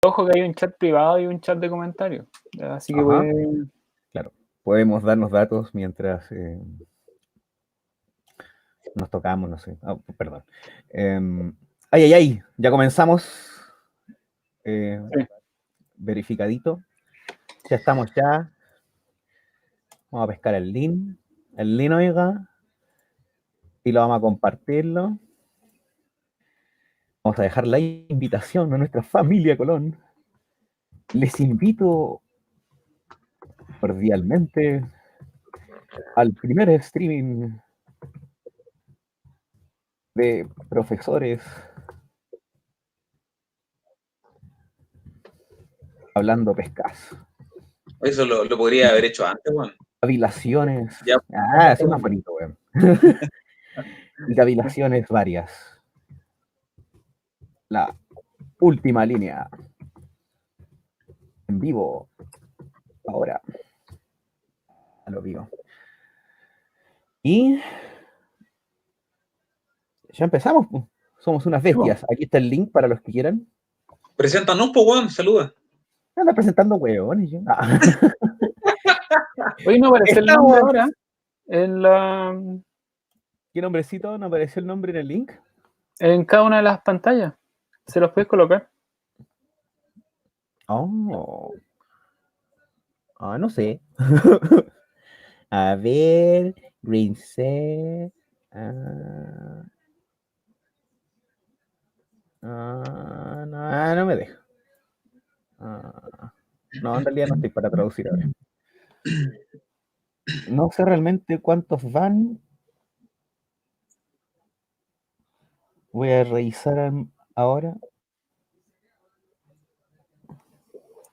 Ojo que hay un chat privado y un chat de comentarios. Así que claro, podemos darnos datos mientras nos tocamos, no sé. Oh, perdón. Ya comenzamos. sí. Verificadito. Ya estamos ya. Vamos a pescar el link. El link, oiga. Y lo vamos a compartirlo. Vamos a dejar la invitación a nuestra familia Colón. Les invito cordialmente al primer streaming de profesores hablando pescas. Eso lo podría haber hecho antes, weón. Cavilaciones. Ya. Es más bonito, weón. Y cavilaciones varias. La última línea. En vivo. Ahora. A lo vivo. Y ya empezamos. Somos unas bestias. Aquí está el link para los que quieran. Preséntanos, po, weón. Saluda. Anda presentando huevones. Oye, no aparece el nombre ahora. En la... ¿Qué nombrecito? ¿No apareció el nombre en el link? En cada una de las pantallas. ¿Se los puedes colocar? Oh. Ah, no sé. A ver. Green set. No me dejo. No, en realidad no estoy para traducir ahora. No sé realmente cuántos van. Voy a revisar ahora.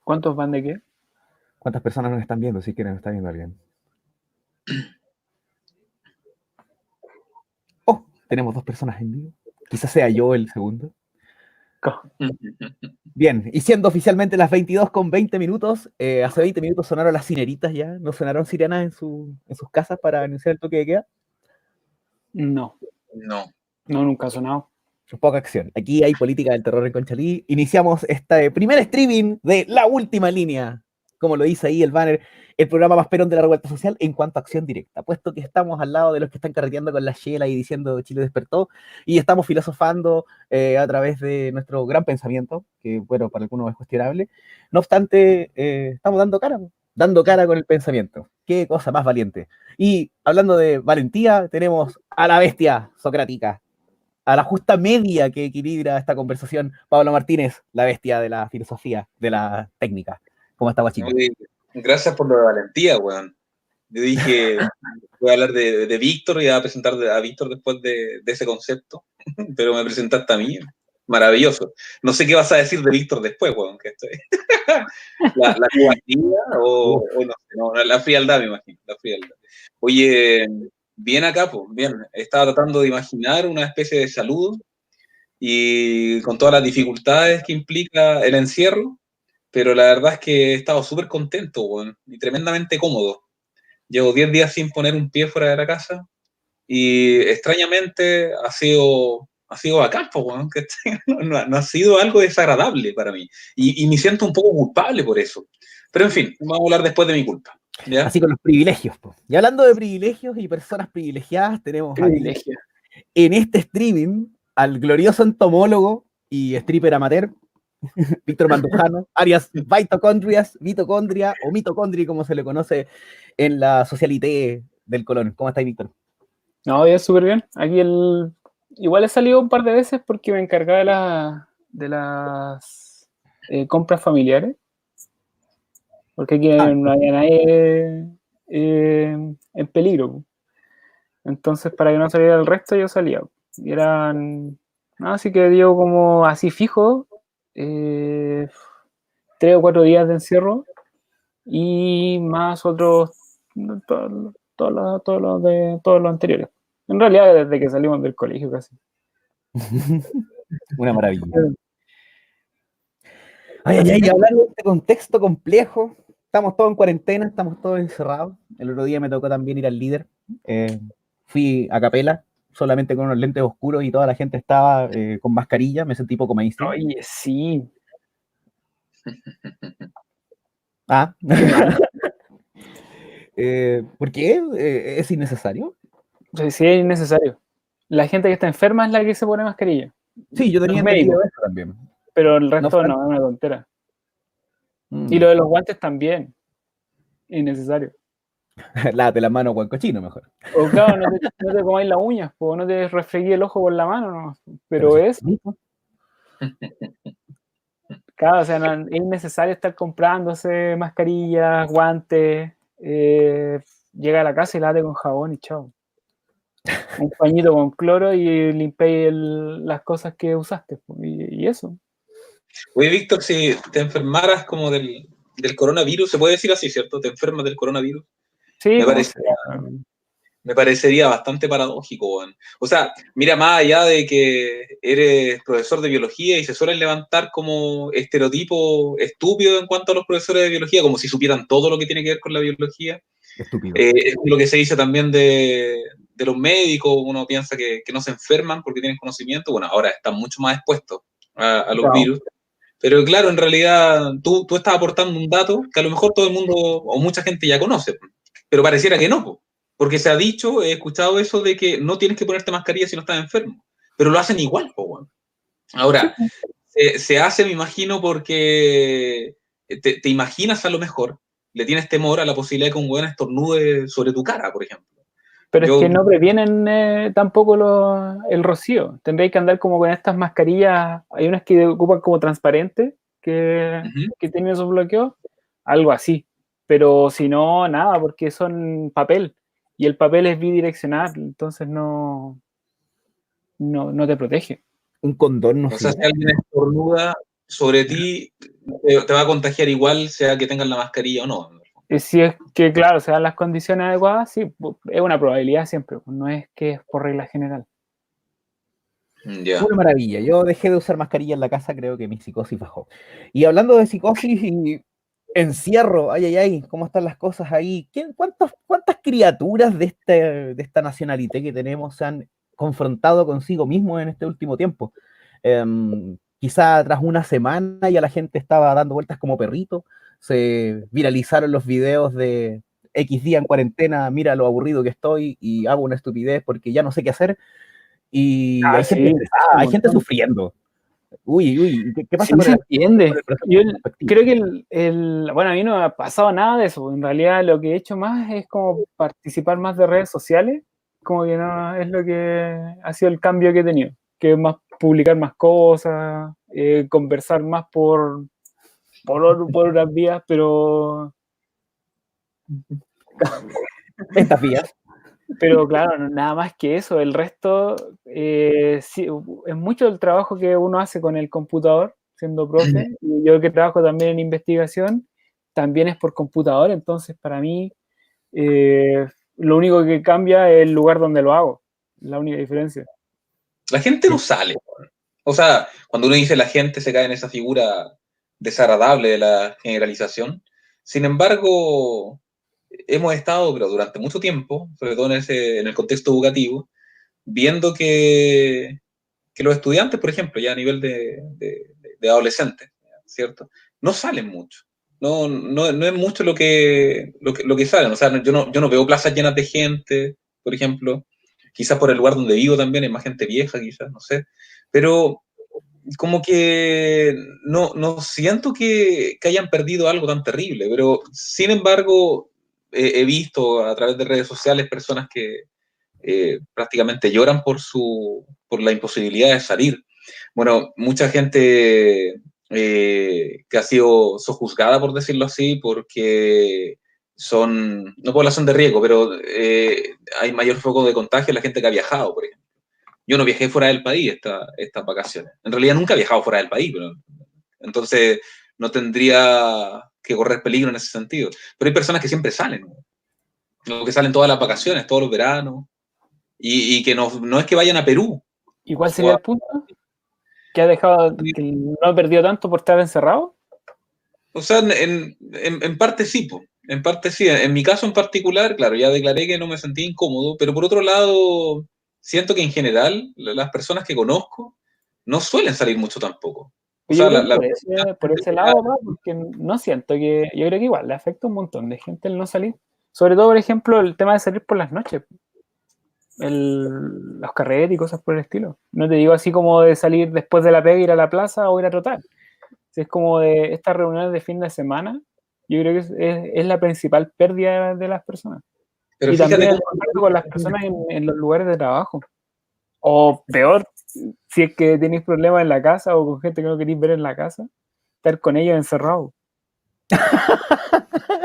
¿Cuántos van de qué? ¿Cuántas personas nos están viendo? Si quieren, nos está viendo alguien. Oh, tenemos 2 personas en vivo. Quizás sea yo el segundo. Bien, y siendo oficialmente las 22:20, hace 20 minutos sonaron las sirenitas ya. ¿No sonaron sirenas en sus casas para anunciar el toque de queda? No, nunca ha sonado. Poca acción. Aquí hay política del terror en Conchalí. Iniciamos este primer streaming de La Última Línea. Como lo dice ahí el banner, el programa más perón de la revuelta social en cuanto a acción directa. Puesto que estamos al lado de los que están carreteando con la chela y diciendo Chile despertó, y estamos filosofando a través de nuestro gran pensamiento, que bueno, para algunos es cuestionable. No obstante, estamos dando cara con el pensamiento. Qué cosa más valiente. Y hablando de valentía, tenemos a la bestia socrática, a la justa media que equilibra esta conversación, Pablo Martínez, la bestia de la filosofía, de la técnica. ¿Cómo está, guachito? Gracias por lo de valentía, weón. Yo dije, voy a hablar de Víctor y voy a presentar a Víctor después de ese concepto, pero me presentaste a mí. Maravilloso. No sé qué vas a decir de Víctor después, weón. Que estoy... la cobardía o no sé, no, la frialdad, me imagino. La frialdad. Oye, bien acá, pues, bien. Estaba tratando de imaginar una especie de saludo y con todas las dificultades que implica el encierro, pero la verdad es que he estado súper contento, weón, y tremendamente cómodo. Llevo 10 días sin poner un pie fuera de la casa y extrañamente ha sido bacán, po, weón, que no ha sido algo desagradable para mí y me siento un poco culpable por eso. Pero en fin, vamos a hablar después de mi culpa. ¿Ya? Así con los privilegios. Po. Y hablando de privilegios y personas privilegiadas, tenemos aquí en este streaming al glorioso entomólogo y stripper amateur, Víctor Mandujano, alias mitocondria o mitocondria, como se le conoce en la socialité del Colón. ¿Cómo estáis, Víctor? No, ya súper bien. Aquí igual he salido un par de veces porque me encargaba de las compras familiares. Porque aquí no había nadie en peligro. Entonces, para que no saliera el resto, yo salía. Y eran... así que dio como así fijo 3 o 4 días de encierro y más otros todos los anteriores. En realidad, desde que salimos del colegio casi. Una maravilla. Y hablando de este contexto complejo, estamos todos en cuarentena, estamos todos encerrados. El otro día me tocó también ir al líder. Fui a capela, solamente con unos lentes oscuros y toda la gente estaba con mascarilla. Me sentí poco mainstream. Oye, sí. Ah, Qué mal. ¿por qué? ¿Es innecesario? Sí, es innecesario. La gente que está enferma es la que se pone mascarilla. Sí, yo tenía Los entendido médicos, eso también. pero el No resto fue. no, es una tontera. Y Mm. lo de los guantes también, innecesario. Lávate la mano con cochino mejor. O claro, no te comáis las uñas, pues no te resfreguí el ojo con la mano, no. Pero Pero si es es, bonito. claro, o sea, no, es innecesario estar comprándose mascarillas, guantes, llega a la casa y lávate con jabón y chao. Un pañito con cloro y limpiáis las cosas que usaste, pues, y eso. Oye, Víctor, si te enfermaras como del coronavirus, se puede decir así, ¿cierto? Te enfermas del coronavirus. Sí, Me como parece, sea. me parecería bastante paradójico, weón. O sea, mira, más allá de que eres profesor de biología y se suelen levantar como estereotipos estúpidos en cuanto a los profesores de biología, como si supieran todo lo que tiene que ver con la biología. Estúpido. Es lo que se dice también de los médicos, uno piensa que no se enferman porque tienen conocimiento, bueno, ahora están mucho más expuestos a los No, virus, pero claro, en realidad tú estás aportando un dato que a lo mejor todo el mundo o mucha gente ya conoce, pero pareciera que no, porque se ha dicho, he escuchado eso de que no tienes que ponerte mascarilla si no estás enfermo, pero lo hacen igual, bueno. sí, Ahora, se hace, me imagino, porque te imaginas a lo mejor, le tienes temor a la posibilidad de que un weón estornude sobre tu cara, por ejemplo. pero es que Yo, no previenen tampoco el rocío. Tendréis que andar como con estas mascarillas. Hay unas que ocupan como transparentes, uh-huh. que tienen esos bloqueos, algo así. Pero si no, nada, porque son papel. Y el papel es bidireccional, entonces no te protege. Un condón no O sea, si sirve. alguien estornuda sobre ti, te va a contagiar igual, sea que tengas la mascarilla o no. Si es que, claro, se dan las condiciones adecuadas, sí, es una probabilidad siempre. No es que es por regla general. Ya. Una maravilla. Yo dejé de usar mascarilla en la casa, creo que mi psicosis bajó. Y hablando de psicosis y encierro, ay, ay, ay, ¿cómo están las cosas ahí? ¿Cuántas criaturas de esta nacionalité que tenemos se han confrontado consigo mismos en este último tiempo? Quizá tras una semana ya la gente estaba dando vueltas como perrito, se viralizaron los videos de X día en cuarentena, mira lo aburrido que estoy y hago una estupidez porque ya no sé qué hacer. Y Ah, hay gente sí, estresada, un hay gente montón. sufriendo. Uy, uy, ¿qué pasa Sí con se con entiende. el proceso Yo perspectivo? creo que bueno, a mí no me ha pasado nada de eso. En realidad lo que he hecho más es como participar más de redes sociales, como que no es lo que ha sido el cambio que he tenido, que es más publicar más cosas, conversar más por otras vías, Estas vías. pero claro, nada más que eso. El resto, sí, es mucho el trabajo que uno hace con el computador, siendo profe. Y yo que trabajo también en investigación, también es por computador. Entonces, para mí, lo único que cambia es el lugar donde lo hago. La única diferencia. La gente no sale. O sea, cuando uno dice la gente se cae en esa figura desagradable de la generalización. Sin embargo, hemos estado, pero durante mucho tiempo, sobre todo en el contexto educativo, viendo que los estudiantes, por ejemplo, ya a nivel de adolescentes, ¿cierto? No salen mucho. No es mucho lo que salen. O sea, yo no veo plazas llenas de gente, por ejemplo. Quizás por el lugar donde vivo también hay más gente vieja, quizás, no sé. Pero como que no siento que hayan perdido algo tan terrible, pero sin embargo he visto a través de redes sociales personas que prácticamente lloran por la imposibilidad de salir. Bueno, mucha gente que ha sido sojuzgada, por decirlo así, porque son, no población de riesgo, pero hay mayor foco de contagio en la gente que ha viajado, por ejemplo. Yo no viajé fuera del país estas vacaciones. En realidad nunca he viajado fuera del país, pero entonces no tendría que correr peligro en ese sentido. Pero hay personas que siempre salen, ¿no? Que salen todas las vacaciones, todos los veranos, y que no es que vayan a Perú. ¿Y cuál O sería el punto? ¿Que ha dejado, que no ha perdido tanto por estar encerrado? O sea, en parte sí, po. En parte sí. En mi caso en particular, claro, ya declaré que no me sentía incómodo, pero por otro lado, siento que en general las personas que conozco no suelen salir mucho tampoco. O Yo sea, creo que por ese lado, ¿no? Porque no siento que. Yo creo que igual le afecta un montón de gente el no salir. Sobre todo, por ejemplo, el tema de salir por las noches. Los carretes y cosas por el estilo. No te digo así como de salir después de la pega, ir a la plaza o ir a trotar. Si es como de estas reuniones de fin de semana, yo creo que es la principal pérdida de las personas. pero Y fíjate también el cómo. contacto con las personas en los lugares de trabajo. O peor, si es que tenéis problemas en la casa o con gente que no queréis ver en la casa, estar con ellos encerrados.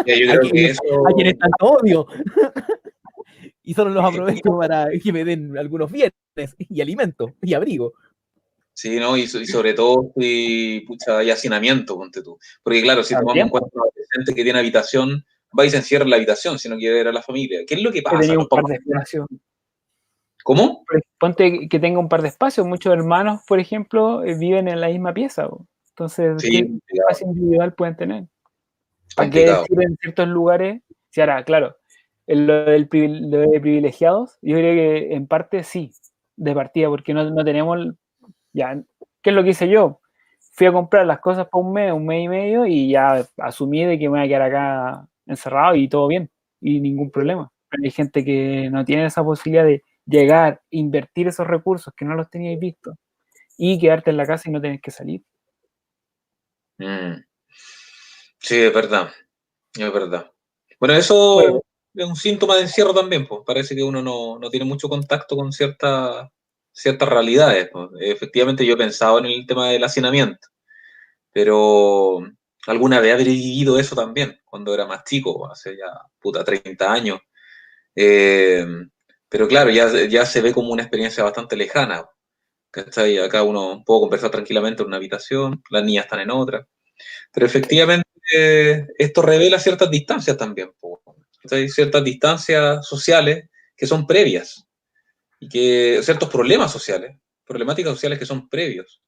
Ya, yo A creo que eso. quienes tanto odio. Y solo los aprovecho para que me den algunos bienes y alimentos y abrigo. Sí, ¿no? Y sobre todo si, pucha, hay hacinamiento, ponte tú. Porque claro, si tomamos en También, cuenta un adolescente que tiene habitación, va y se encierra en la habitación si no quiere ver a la familia. ¿Qué es lo que he pasa? tenido Los un par papás. de espacios. ¿Cómo? Ponte que tenga un par de espacios. Muchos hermanos, por ejemplo, viven en la misma pieza. Entonces, Sí, ¿qué complicado. espacio individual pueden tener? ¿Para qué Complicado. decir en ciertos lugares? Si ahora, claro, lo de privilegiados, yo creo que en parte sí, de partida, porque no tenemos, ya, ¿qué es lo que hice yo? Fui a comprar las cosas por un mes y medio, y ya asumí de que me voy a quedar acá encerrado y todo bien, y ningún problema. Pero hay gente que no tiene esa posibilidad de llegar, invertir esos recursos que no los teníais visto, y quedarte en la casa y no tenés que salir. Mm. Sí, es verdad. Es verdad. Bueno, eso Bueno, es un síntoma de encierro también, pues. Parece que uno no tiene mucho contacto con ciertas realidades, pues. Efectivamente, yo he pensado en el tema del hacinamiento, pero alguna vez habré vivido eso también, cuando era más chico, hace ya, puta, 30 años. Eh, pero claro, ya se ve como una experiencia bastante lejana. ¿Cachai? Acá uno puede conversar tranquilamente en una habitación, las niñas están en otra. Pero efectivamente esto revela ciertas distancias también, po. Hay ciertas distancias sociales que son previas y que ciertos problemas sociales, problemáticas sociales que son previos.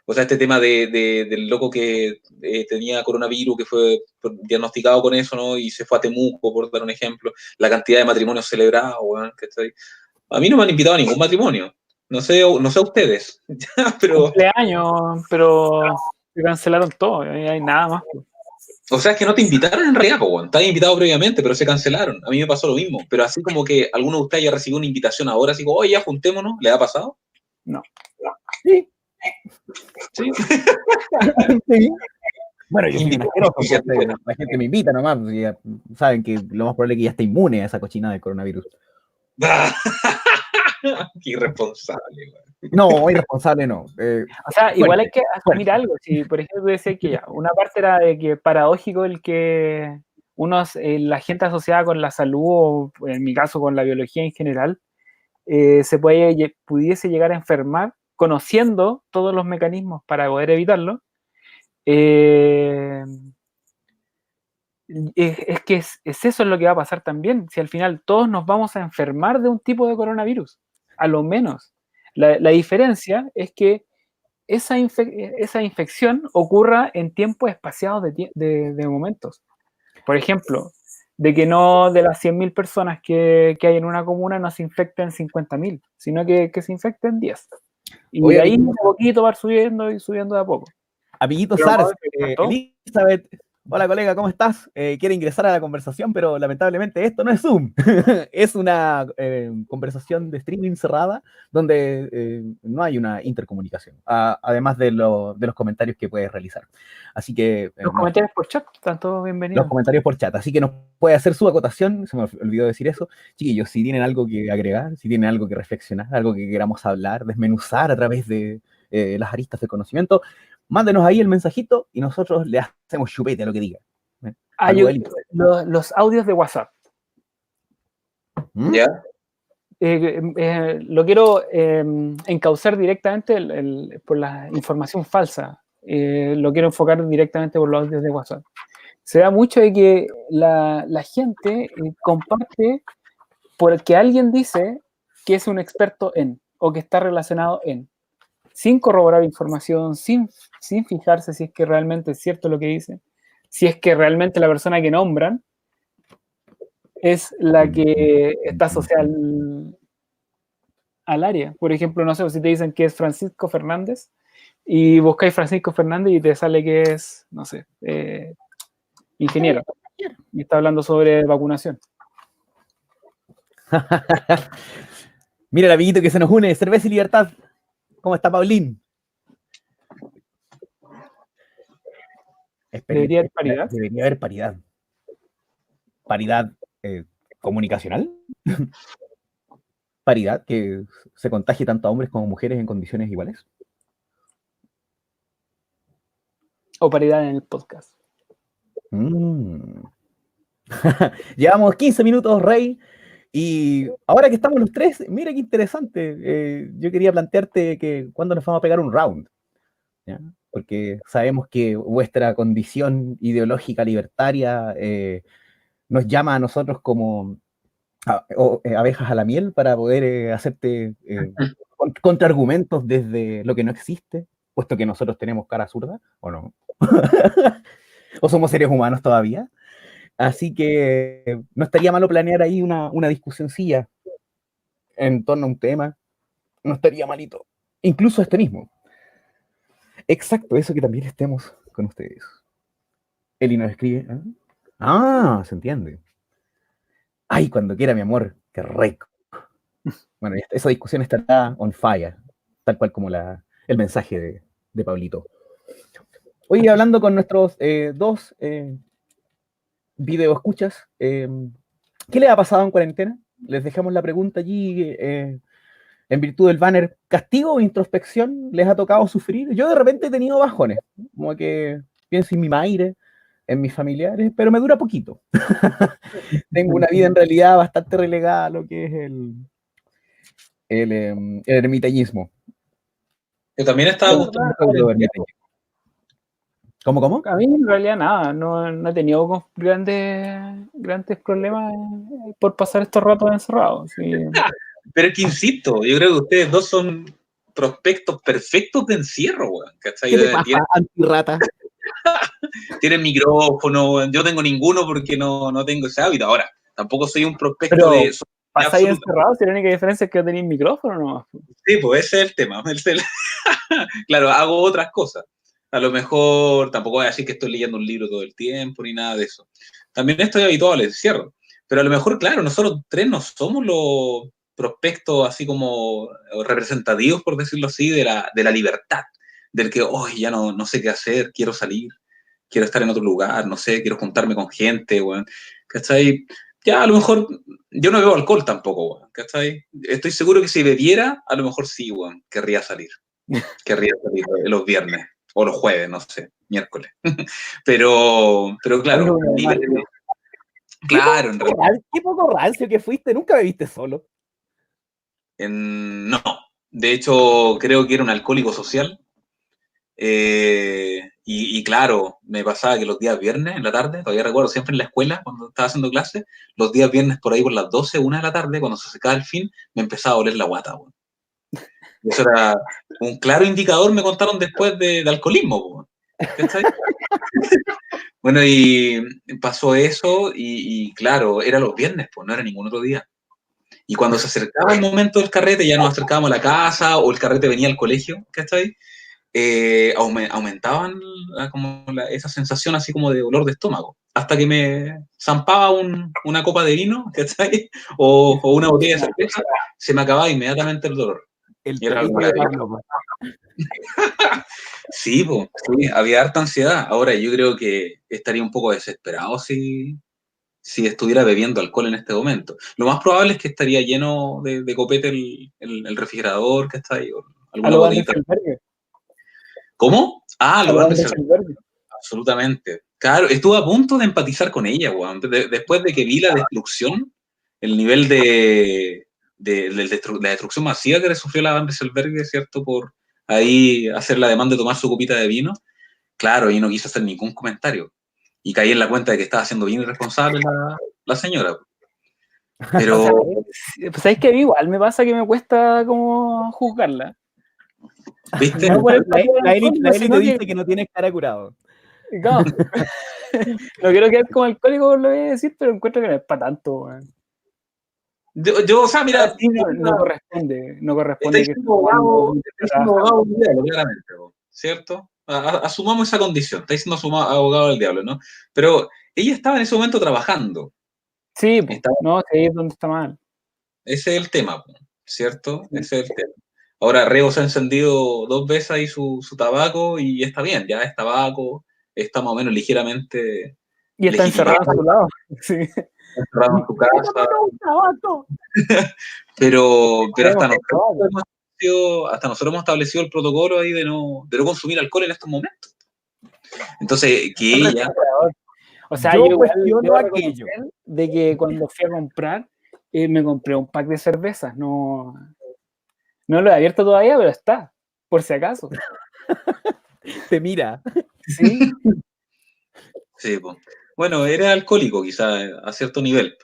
O sea, este tema del loco que tenía coronavirus, que fue diagnosticado con eso, ¿no? Y se fue a Temuco, por dar un ejemplo, la cantidad de matrimonios celebrados, ¿no? ¿Cachai? A mí no me han invitado a ningún matrimonio. No sé a ustedes, pero. cumpleaños, pero se cancelaron todo, no hay nada más. O sea, es que no te invitaron en realidad, po, weón. Estabas invitado previamente, pero se cancelaron. A mí me pasó lo mismo. Pero así como que alguno de ustedes haya recibido una invitación ahora, así como, oye, ya juntémonos, ¿le ha pasado? No. Sí, Sí. sí. Bueno, yo soy un Invitación asqueroso, oficial. entonces la gente me invita nomás, porque ya saben que lo más probable es que ya esté inmune a esa cochina del coronavirus. Qué irresponsable, weón. No, irresponsable no. O sea, igual hay Fuerte, que asumir fuerte. algo. Si, por ejemplo, decía que ya, una parte era de que paradójico el que la gente asociada con la salud, o en mi caso con la biología en general, pudiese llegar a enfermar conociendo todos los mecanismos para poder evitarlo. Es que es eso lo que va a pasar también. Si al final todos nos vamos a enfermar de un tipo de coronavirus, a lo menos. La diferencia es que esa infección ocurra en tiempos espaciados de momentos. Por ejemplo, de que no de las 100.000 personas que hay en una comuna no se infecten 50.000, sino que se infecten 10. Y Oye, de ahí amiguito, un poquito va subiendo y subiendo de a poco. amiguito Pero Sars, me encantó. Elizabeth, hola colega, ¿cómo estás? Quiere ingresar a la conversación, pero lamentablemente esto no es Zoom. Es una conversación de streaming cerrada donde no hay una intercomunicación, además de los comentarios que puedes realizar. Así que Los comentarios por chat están todos los bienvenidos. comentarios por chat. Así que nos puede hacer su acotación. Se me olvidó decir eso. Chiquillos, si tienen algo que agregar, si tienen algo que reflexionar, algo que queramos hablar, desmenuzar a través de las aristas del conocimiento, mándenos ahí el mensajito y nosotros le hacemos chupete a lo que diga. Saludos, Eli. Los audios de WhatsApp. ¿Mm? ¿Ya? Lo quiero encauzar directamente por la información falsa. Lo quiero enfocar directamente por los audios de WhatsApp. Se da mucho de que la gente comparte porque alguien dice que es un experto en o que está relacionado en, sin corroborar información, sin fijarse si es que realmente es cierto lo que dice, si es que realmente la persona que nombran es la que está asociada al área. Por ejemplo, no sé, si te dicen que es Francisco Fernández, y buscáis Francisco Fernández y te sale que es, no sé, ingeniero. Y está hablando sobre vacunación. Mira el amiguito que se nos une, Cerveza y Libertad. ¿Cómo está, Paulín? ¿Debería haber paridad? Debería haber paridad. Paridad comunicacional. Paridad, que se contagie tanto a hombres como a mujeres en condiciones iguales. O paridad en el podcast. Llevamos 15 minutos, Rey. Y ahora que estamos los tres, mira qué interesante. Yo quería plantearte que cuándo nos vamos a pegar un round, ¿ya? Porque sabemos que vuestra condición ideológica libertaria nos llama a nosotros como abejas a la miel para poder hacerte contraargumentos desde lo que no existe, puesto que nosotros tenemos cara zurda, ¿o no? ¿O somos seres humanos todavía? Así que no estaría malo planear ahí una discusioncilla en torno a un tema. No estaría malito. Incluso este mismo. Exacto, eso que también estemos con ustedes. Eli nos escribe. Se entiende. Ay, cuando quiera, mi amor. Qué rico. Bueno, esa discusión estará on fire, tal cual como el mensaje de Pablito. Hoy hablando con nuestros dos video escuchas, ¿qué les ha pasado en cuarentena? Les dejamos la pregunta allí en virtud del banner. ¿Castigo o introspección les ha tocado sufrir? Yo de repente he tenido bajones, como que pienso en mi madre, en mis familiares, pero me dura poquito. Tengo una vida en realidad bastante relegada a lo que es el ermitañismo. Yo también estaba gustando. ¿Cómo? A mí en realidad nada, no he tenido grandes problemas por pasar estos ratos encerrados. Sí. Pero es que insisto, yo creo que ustedes dos son prospectos perfectos de encierro, weón. ¿Qué te pasa, antirrata? Tienen micrófono, weón. Yo tengo ninguno porque no tengo ese hábito. Ahora, tampoco soy un prospecto pero de... ¿pasáis encerrados? Si la única diferencia es que no tenéis micrófono nomás. Sí, pues ese es el tema. Claro, hago otras cosas. A lo mejor tampoco voy a decir que estoy leyendo un libro todo el tiempo ni nada de eso. También estoy habituado al encierro. Pero a lo mejor, claro, nosotros tres no somos los prospectos así como representativos, por decirlo así, de la libertad. Del que, hoy ya no sé qué hacer, quiero salir, quiero estar en otro lugar, no sé, quiero juntarme con gente, weón. ¿Cachai? Ya a lo mejor, yo no bebo alcohol tampoco, weón. ¿Cachai? Estoy seguro que si bebiera, a lo mejor sí, weón, querría salir. Querría salir los viernes, o los jueves, no sé, miércoles. pero claro, claro, en realidad. Qué poco rancio que fuiste, nunca bebiste solo. No, de hecho creo que era un alcohólico social. Y claro, me pasaba que los días viernes en la tarde, todavía recuerdo siempre en la escuela cuando estaba haciendo clases, los días viernes por ahí por las 12, 1 de la tarde, cuando se secaba el fin, me empezaba a oler la guata. Bueno. Eso era un claro indicador, me contaron después de alcoholismo. Bueno. Bueno, y pasó eso y claro, era los viernes, pues no era ningún otro día. Y cuando se acercaba el momento del carrete, ya nos acercábamos a la casa o el carrete venía al colegio, ¿cachai? Aumentaban esa sensación así como de dolor de estómago, hasta que me zampaba una copa de vino, ¿cachai? O una botella de cerveza, se me acababa inmediatamente el dolor. El torito de Pablo. Sí, pues, sí, había harta ansiedad. Ahora yo creo que estaría un poco desesperado si estuviera bebiendo alcohol en este momento. Lo más probable es que estaría lleno de copete el refrigerador que está ahí, o alguna botellita. ¿Cómo? Lo Van Rieselberg. Absolutamente. Claro, estuve a punto de empatizar con ella, weón. Después de que vi la destrucción, el nivel de la destrucción masiva que le sufrió la Van Rieselberg, ¿cierto? Por ahí hacer la demanda de tomar su copita de vino. Claro, y no quiso hacer ningún comentario. Y caí en la cuenta de que estaba siendo bien irresponsable la señora. Pero... pues sabéis que a mí igual me pasa que me cuesta como juzgarla. ¿Viste? No, la Eli te dice que no tienes cara curado. No, no quiero quedar como alcohólico, lo voy a decir, pero encuentro que no es para tanto, weón. Yo, o sea, mira... No corresponde que estoy siendo abogado, claramente. ¿cierto? Asumamos esa condición, está diciendo abogado del diablo, ¿no? Pero ella estaba en ese momento trabajando. Sí, pues, no, ahí es donde está mal. Ese es el tema, ¿cierto? Ese es el tema. Ahora, Reo se ha encendido 2 veces ahí su tabaco y está bien, ya es tabaco, está más o menos ligeramente Y está encerrado a su lado. Sí. encerrado en su casa. Pero hasta nosotros hemos establecido el protocolo ahí de no consumir alcohol en estos momentos. Entonces, que ella... O sea, yo yo igual cuestiono debo aquello. reconocer de que cuando fui a comprar, me compré un pack de cervezas. No lo he abierto todavía, pero está, por si acaso. Te mira. Sí. Sí, pues. Bueno, era alcohólico quizás a cierto nivel.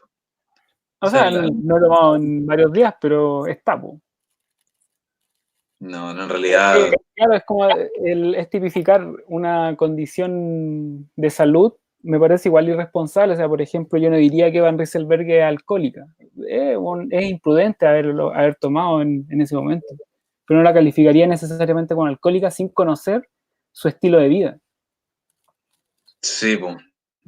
O sea, no lo he tomado en varios días, pero está, pues. No, en realidad... Claro, es como es tipificar una condición de salud, me parece igual irresponsable. O sea, por ejemplo, yo no diría que Van Rieselberg es alcohólica. Es imprudente haber tomado en ese momento. Pero no la calificaría necesariamente como alcohólica sin conocer su estilo de vida. Sí, pues.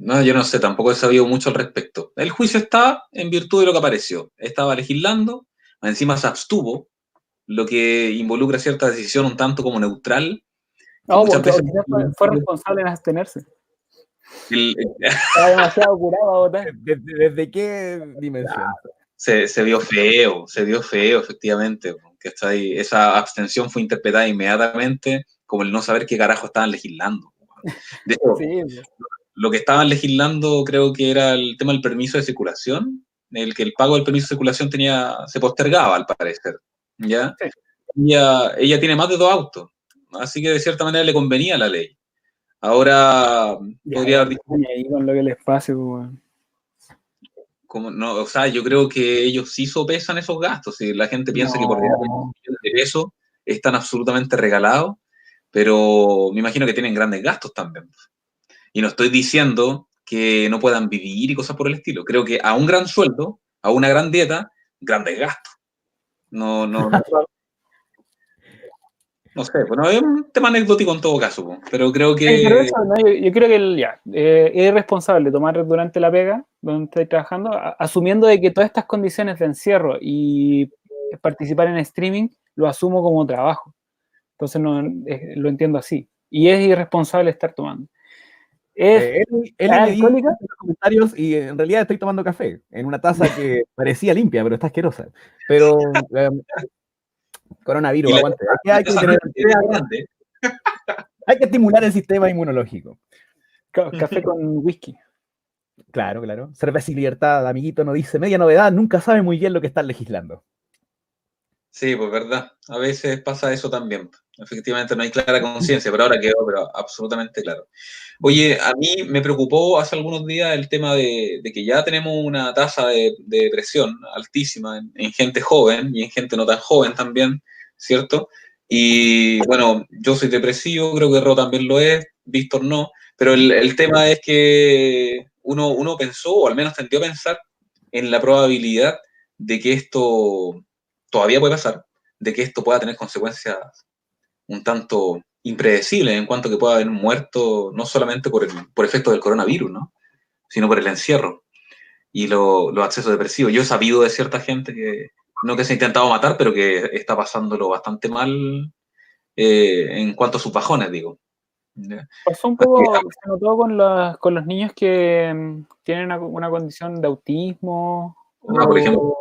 No, yo no sé, tampoco he sabido mucho al respecto. El juicio está en virtud de lo que apareció. Estaba legislando, encima se abstuvo, lo que involucra cierta decisión un tanto como neutral, que No, muchas veces... fue responsable en abstenerse. el- Estaba demasiado curado a votar. ¿Desde qué dimensión? se vio feo, efectivamente. ¿Cachai? Esa abstención fue interpretada inmediatamente como el no saber qué carajo estaban legislando. De hecho, Sí, lo que estaban legislando creo que era el tema del permiso de circulación, el que el pago del permiso de circulación se postergaba, al parecer. ¿Ya? sí. Ella tiene más de 2 autos, así que de cierta manera le convenía la ley. Ahora podría haber dicho, ahí con lo que les pase, pues. no, o sea, yo creo que ellos sí sopesan esos gastos. Si la gente piensa que por No. millones de pesos están absolutamente regalados, pero me imagino que tienen grandes gastos también. Y no estoy diciendo que no puedan vivir y cosas por el estilo. Creo que a un gran sueldo, a una gran dieta, grandes gastos. No, no sé, bueno, es un tema anecdótico en todo caso, pero creo Pero que... eso, ¿no? Yo creo que es irresponsable tomar durante la pega, donde estoy trabajando, asumiendo de que todas estas condiciones de encierro y participar en streaming lo asumo como trabajo. Entonces lo entiendo así. Y es irresponsable estar tomando. ¿Es Él añadí en alcohólica? los comentarios y en realidad estoy tomando café en una taza que parecía limpia, pero está asquerosa. Pero coronavirus, Y aguante. grande. Hay que estimular el sistema inmunológico. Café con whisky. Claro, claro. Cerveza y libertad, amiguito, no dice media novedad, nunca sabe muy bien lo que están legislando. Sí, pues verdad. A veces pasa eso también. Efectivamente no hay clara conciencia, pero ahora quedó absolutamente claro. Oye, a mí me preocupó hace algunos días el tema de que ya tenemos una tasa de depresión altísima en gente joven y en gente no tan joven también, ¿cierto? Y bueno, yo soy depresivo, creo que Ro también lo es, Víctor no, pero el tema es que uno pensó, o al menos tendió a pensar, en la probabilidad de que esto todavía puede pasar, de que esto pueda tener consecuencias un tanto impredecibles en cuanto que pueda haber un muerto, no solamente por efecto del coronavirus, ¿no? Sino por el encierro y los accesos depresivos. Yo he sabido de cierta gente que, no que se ha intentado matar, pero que está pasándolo bastante mal en cuanto a sus bajones, digo. ¿Ya? Pasó un poco, se notó con los niños que tienen una condición de autismo Por ejemplo,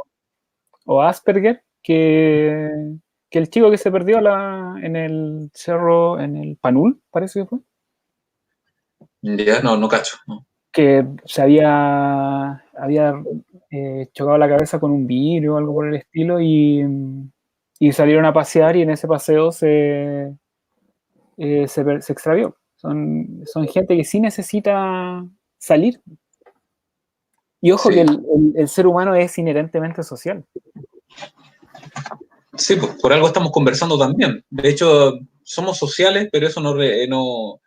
o Asperger, que el chico que se perdió en el cerro, en el Panul, parece que fue, ya no cacho. ¿No? que se había chocado la cabeza con un vidrio o algo por el estilo y salieron a pasear y en ese paseo se extravió. Son gente que sí necesita salir. Y ojo Sí. que el ser humano es inherentemente social. Sí, pues por algo estamos conversando también. De hecho, somos sociales, pero eso no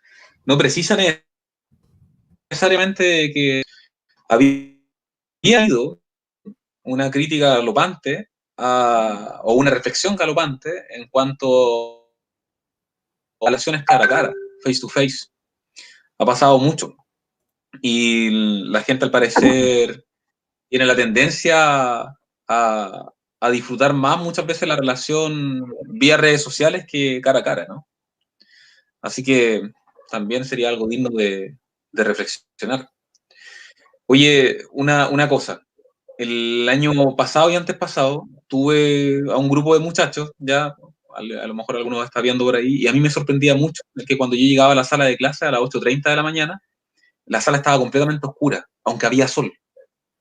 precisa necesariamente que había habido una crítica galopante o una reflexión galopante en cuanto relaciones cara a cara, face to face. Ha pasado mucho. Y la gente, al parecer, tiene la tendencia a disfrutar más muchas veces la relación vía redes sociales que cara a cara, ¿no? Así que también sería algo digno de reflexionar. Oye, una cosa. El año pasado y antes pasado tuve a un grupo de muchachos, ya a lo mejor algunos está viendo por ahí, y a mí me sorprendía mucho que cuando yo llegaba a la sala de clase a las 8:30 de la mañana, la sala estaba completamente oscura, aunque había sol.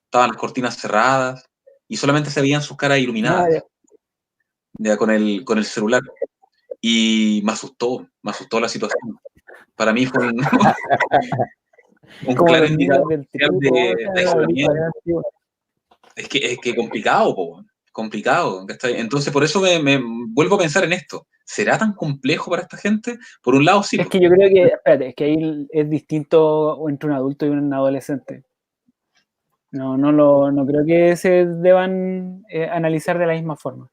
Estaban las cortinas cerradas y solamente se veían sus caras iluminadas ya con el celular. Y me asustó la situación. Para mí fue un Como claro los niños indicador del social tributo, de aislamiento. Es que complicado, po, complicado. ¿Cachai? Entonces, por eso me vuelvo a pensar en esto. ¿Será tan complejo para esta gente? Por un lado, sí. Es que yo creo que, espérate, es que ahí es distinto entre un adulto y un adolescente. No creo que se deban analizar de la misma forma.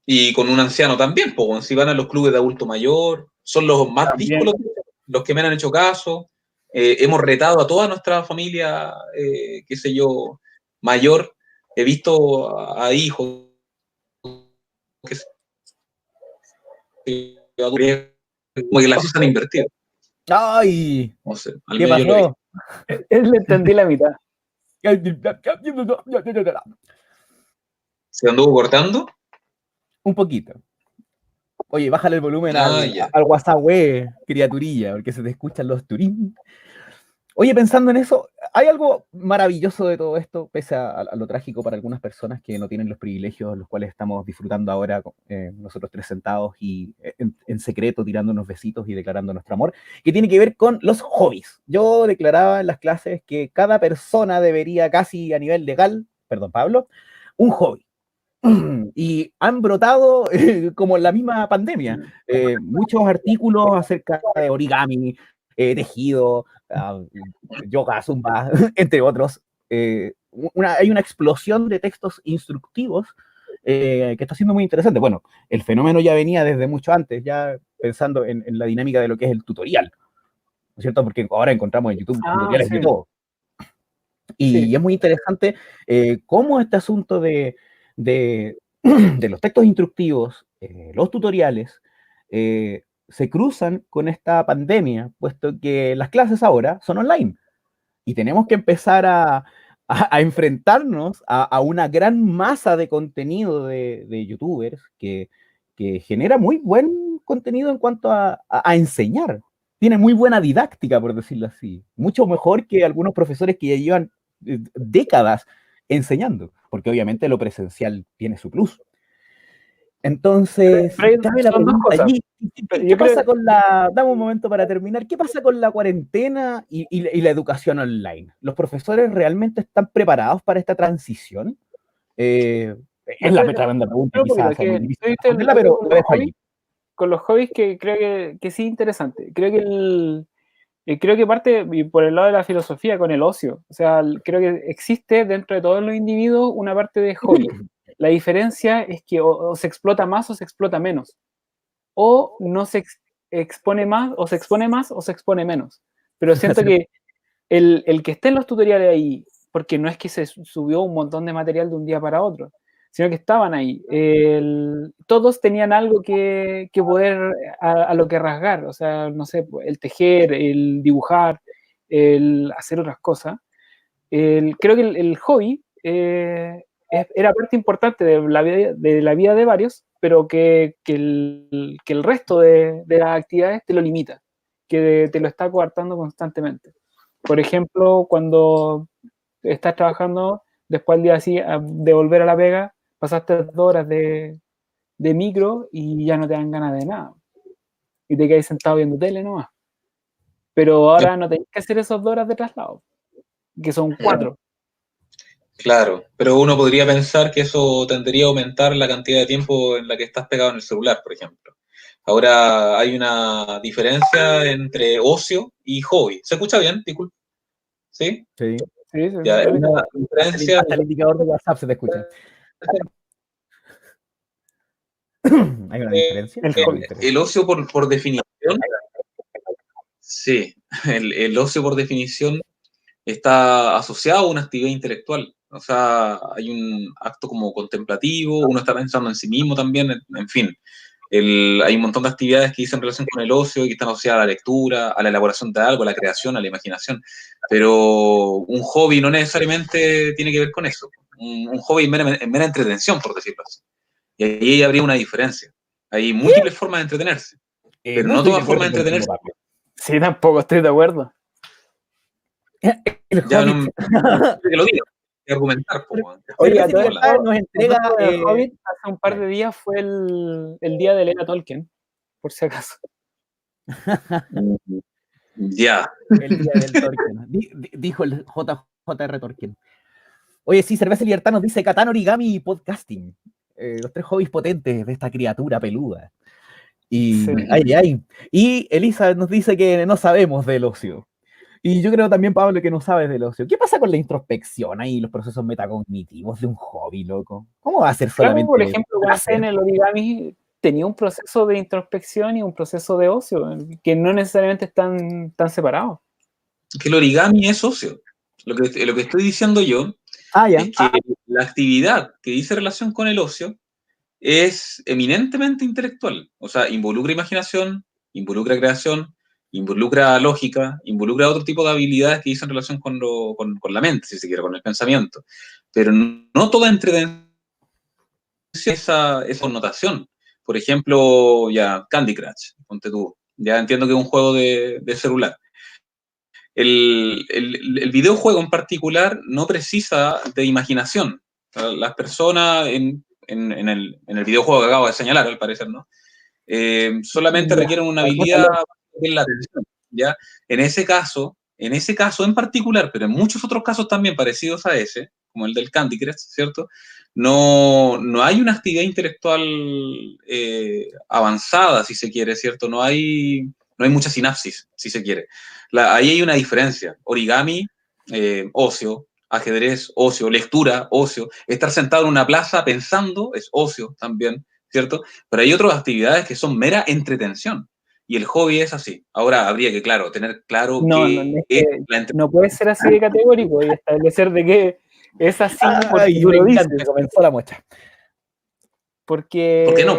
Y con un anciano también, pues, si van a los clubes de adulto mayor, son los más También. díscolos, los que me han hecho caso. Hemos retado a toda nuestra familia, qué sé yo, mayor. He visto a hijos que como que las cosas han invertido. ¡Ay! No sé, al ¿Qué menos yo lo he visto. pasó? Le entendí la mitad. ¿Se anduvo cortando? Un poquito. Oye, bájale el volumen Ya. al WhatsApp, güey, criaturilla, porque se te escuchan los turín. Oye, pensando en eso, hay algo maravilloso de todo esto, pese a lo trágico para algunas personas que no tienen los privilegios los cuales estamos disfrutando ahora, nosotros tres sentados y en secreto tirando unos besitos y declarando nuestro amor, que tiene que ver con los hobbies. Yo declaraba en las clases que cada persona debería, casi a nivel legal, perdón Pablo, un hobby. Y han brotado como en la misma pandemia, muchos artículos acerca de origami, tejido, yoga, zumba, entre otros. Hay una explosión de textos instructivos que está siendo muy interesante. Bueno, el fenómeno ya venía desde mucho antes, ya pensando en la dinámica de lo que es el tutorial, ¿no es cierto? Porque ahora encontramos en YouTube tutoriales de todo. Y es muy interesante cómo este asunto de los textos instructivos, los tutoriales, se cruzan con esta pandemia, puesto que las clases ahora son online y tenemos que empezar a enfrentarnos a una gran masa de contenido de youtubers que genera muy buen contenido en cuanto a enseñar. Tiene muy buena didáctica, por decirlo así. Mucho mejor que algunos profesores que ya llevan décadas enseñando, porque obviamente lo presencial tiene su plus. Entonces, cabe la pregunta allí, ¿qué pasa con la... Dame un momento para terminar. ¿Qué pasa con la cuarentena y la educación online? ¿Los profesores realmente están preparados para esta transición? Es la tremenda pregunta, quizás. Pero lo dejo allí. Con los hobbies que creo que sí es interesante. Creo que parte por el lado de la filosofía con el ocio. O sea, creo que existe dentro de todos los individuos una parte de hobby. La diferencia es que o se explota más o se explota menos. O no se expone más o se expone más o se expone menos. Pero siento que el que esté en los tutoriales ahí, porque no es que se subió un montón de material de un día para otro, sino que estaban ahí. Todos tenían algo que poder a lo que rasgar, o sea, no sé, el tejer, el dibujar, el hacer otras cosas. Creo que el hobby era parte importante de la vida de varios, pero que el resto de las actividades te lo limita, que te lo está coartando constantemente. Por ejemplo, cuando estás trabajando, después al día así, de volver a la pega, pasaste 2 horas de micro y ya no te dan ganas de nada. Y te quedas sentado viendo tele nomás. Pero ahora no tenés que hacer esas 2 horas de traslado, que son 4. Claro, pero uno podría pensar que eso tendería a aumentar la cantidad de tiempo en la que estás pegado en el celular, por ejemplo. Ahora hay una diferencia entre ocio y hobby. ¿Se escucha bien? Disculpe. ¿Sí? Sí. Ya, hay una diferencia. Hasta el indicador de WhatsApp se te escucha. ¿Hay una diferencia? El ocio por definición, sí, el ocio por definición está asociado a una actividad intelectual. O sea, hay un acto como contemplativo, uno está pensando en sí mismo también, en fin. Hay un montón de actividades que dicen relación con el ocio y que están asociadas a la lectura, a la elaboración de algo, a la creación, a la imaginación. Pero un hobby no necesariamente tiene que ver con eso. Un hobby es mera entretención, por decirlo así. Y ahí habría una diferencia. Hay múltiples formas de entretenerse, pero no estoy de todas formas acuerdo de contigo, entretenerse. Pablo. Sí, tampoco estoy de acuerdo. El Ya Hobbit. no que lo diga, que argumentar. Oye, Cerveza y Libertad nos entrega. el Hobbit hace un par de días fue el día de Lena Tolkien, por si acaso. Ya. El día del Tolkien. Dijo el JR Tolkien. Oye, sí, Cerveza y Libertad nos dice Catán, origami y podcasting. Los 3 hobbies potentes de esta criatura peluda. Y, Sí. ay. Y Elisa nos dice que no sabemos del ocio. Y yo creo también, Pablo, que no sabes del ocio. ¿Qué pasa con la introspección ahí, los procesos metacognitivos de un hobby, loco? ¿Cómo va a ser Claro, solamente por ejemplo, cuando placer? en el origami tenía un proceso de introspección y un proceso de ocio, que no necesariamente están tan separados. Que el origami es ocio. Lo que estoy diciendo yo Ya. es que la actividad que dice relación con el ocio es eminentemente intelectual. O sea, involucra imaginación, involucra creación, involucra lógica, involucra otro tipo de habilidades que dicen relación con la mente, si se quiere, con el pensamiento. Pero no toda entretención esa connotación. Por ejemplo, ya Candy Crush, ponte tú. Ya entiendo que es un juego de celular. El videojuego en particular no precisa de imaginación. Las personas en el videojuego que acabo de señalar, al parecer, ¿no? Solamente requieren una habilidad que es la atención, ¿ya? En ese caso en particular, pero en muchos otros casos también parecidos a ese, como el del Candy Crush, ¿cierto? No hay una actividad intelectual avanzada, si se quiere, ¿cierto? No hay mucha sinapsis, si se quiere. Ahí hay una diferencia. Origami, ocio. Ajedrez, ocio. Lectura, ocio. Estar sentado en una plaza pensando es ocio también, ¿cierto? Pero hay otras actividades que son mera entretención. Y el hobby es así. Ahora habría que, claro, tener claro que no puede ser así de categórico y establecer de que es así porque tú lo dices. Comenzó la mocha. Porque, ¿por qué no?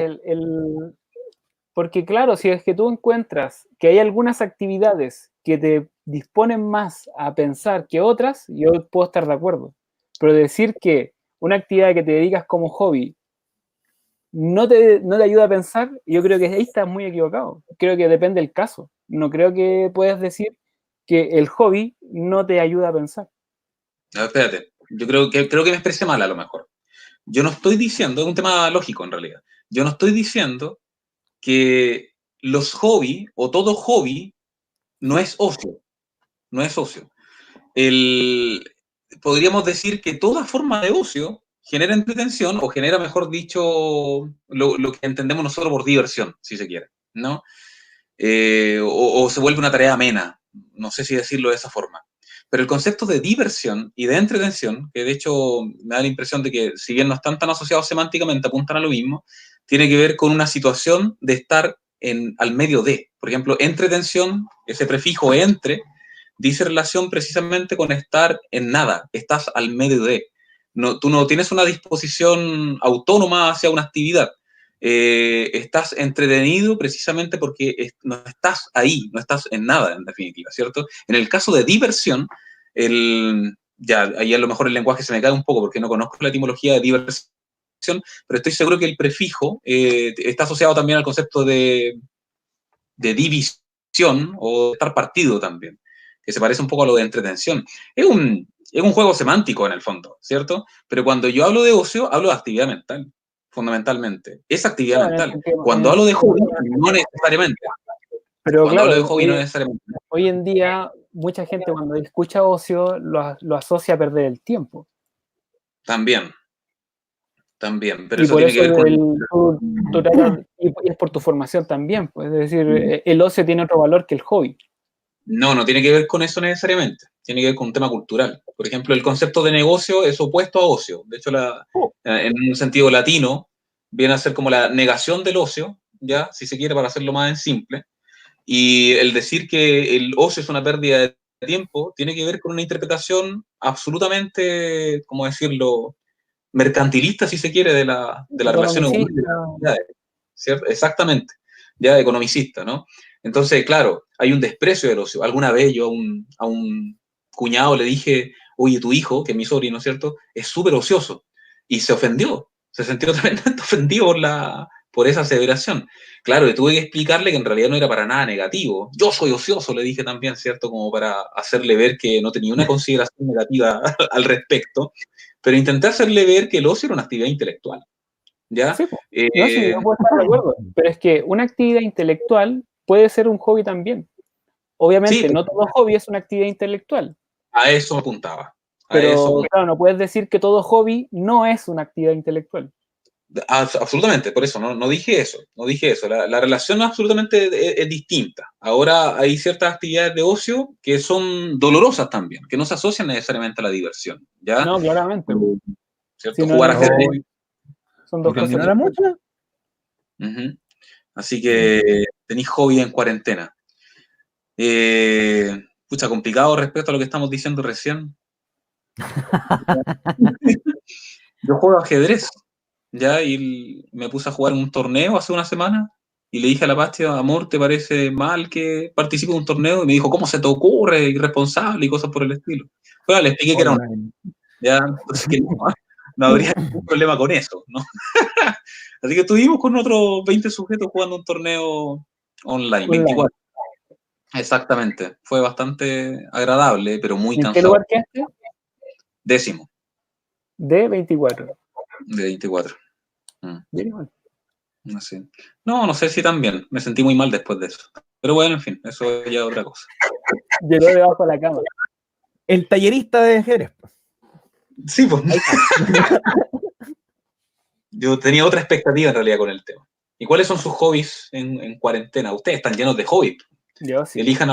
Porque claro, si es que tú encuentras que hay algunas actividades que te disponen más a pensar que otras, yo puedo estar de acuerdo. Pero decir que una actividad que te dedicas como hobby no te ayuda a pensar, yo creo que ahí estás muy equivocado. Creo que depende del caso. No creo que puedas decir que el hobby no te ayuda a pensar. No, espérate, yo creo que me expresé mal a lo mejor. Yo no estoy diciendo, es un tema lógico en realidad, yo no estoy diciendo que los hobbies o todo hobby no es ocio, no es ocio. Podríamos decir que toda forma de ocio genera entretención o genera, mejor dicho, lo que entendemos nosotros por diversión, si se quiere, ¿no? O se vuelve una tarea amena, no sé si decirlo de esa forma. Pero el concepto de diversión y de entretención, que de hecho me da la impresión de que si bien no están tan asociados semánticamente, apuntan a lo mismo, tiene que ver con una situación de estar al medio de. Por ejemplo, entretención, ese prefijo entre, dice relación precisamente con estar en nada, estás al medio de. No, tú no tienes una disposición autónoma hacia una actividad. Estás entretenido precisamente porque no estás ahí, no estás en nada, en definitiva, ¿cierto? En el caso de diversión, ya ahí a lo mejor el lenguaje se me cae un poco porque no conozco la etimología de diversión, pero estoy seguro que el prefijo está asociado también al concepto de división o estar partido también, que se parece un poco a lo de entretención. Es un juego semántico en el fondo, ¿cierto? Pero cuando yo hablo de ocio, hablo de actividad mental, fundamentalmente. Es actividad mental. Cuando hablo de hobby, no necesariamente. Pero cuando claro, hablo de hobby, no necesariamente. Hoy en día, mucha gente cuando escucha ocio lo asocia a perder el tiempo. También, pero y eso por tiene eso que ver con... y es por tu formación también, pues, es decir, el ocio tiene otro valor que el hobby. No tiene que ver con eso necesariamente, tiene que ver con un tema cultural. Por ejemplo, el concepto de negocio es opuesto a ocio. De hecho, en un sentido latino, viene a ser como la negación del ocio, ya, si se quiere, para hacerlo más en simple. Y el decir que el ocio es una pérdida de tiempo tiene que ver con una interpretación absolutamente, ¿cómo decirlo?, mercantilista, si se quiere, de la relación económica, ¿cierto? Exactamente, ya economicista, ¿no? Entonces, claro, hay un desprecio del ocio. Alguna vez yo a un cuñado le dije, oye, tu hijo, que es mi sobrino, ¿cierto?, es súper ocioso. Y se ofendió, se sintió tremendamente ofendido por esa aseveración. Claro, le tuve que explicarle que en realidad no era para nada negativo. Yo soy ocioso, le dije también, ¿cierto?, como para hacerle ver que no tenía una consideración negativa al respecto, pero intenté hacerle ver que el ocio era una actividad intelectual, ¿ya? Sí, pues. No, sí, yo puedo estar de acuerdo, pero es que una actividad intelectual puede ser un hobby también. Obviamente, Sí, no todo hobby es una actividad intelectual, a eso me apuntaba. A eso, pero claro, no puedes decir que todo hobby no es una actividad intelectual. absolutamente, por eso, no dije eso, no dije eso. La relación absolutamente es distinta. Ahora hay ciertas actividades de ocio que son dolorosas también, que no se asocian necesariamente a la diversión, ¿ya? No, claramente, pues. Si ¿Cierto? no Jugar es, ajedrez. son dos ¿Y cosas terminó la distintas. mucha? Ujú. Así que tenéis hobby en cuarentena. Pucha, complicado respecto a lo que estamos diciendo recién. Yo juego ajedrez, ¿ya? Y me puse a jugar en un torneo hace una semana y le dije a la Pastia, amor, ¿te parece mal que participe en un torneo? Y me dijo, ¿cómo se te ocurre? Irresponsable y cosas por el estilo. Bueno, le expliqué que era Oye, un... no hay- Ya, entonces que no habría ningún problema con eso, ¿no? Así que estuvimos con otros 20 sujetos jugando un torneo online, Online. 24. Exactamente. Fue bastante agradable, pero muy ¿En qué cansado. lugar quedaste? 10º De 24. de 24. Bien, igual. No sé. No sé si también. Me sentí muy mal después de eso. Pero bueno, en fin, eso ya es otra cosa. Llegó debajo de la cama. El tallerista de ajedrez. Sí, pues Ahí está. yo tenía otra expectativa en realidad con el tema. ¿Y cuáles son sus hobbies en cuarentena? Ustedes están llenos de hobbies. Yo sí. Elijan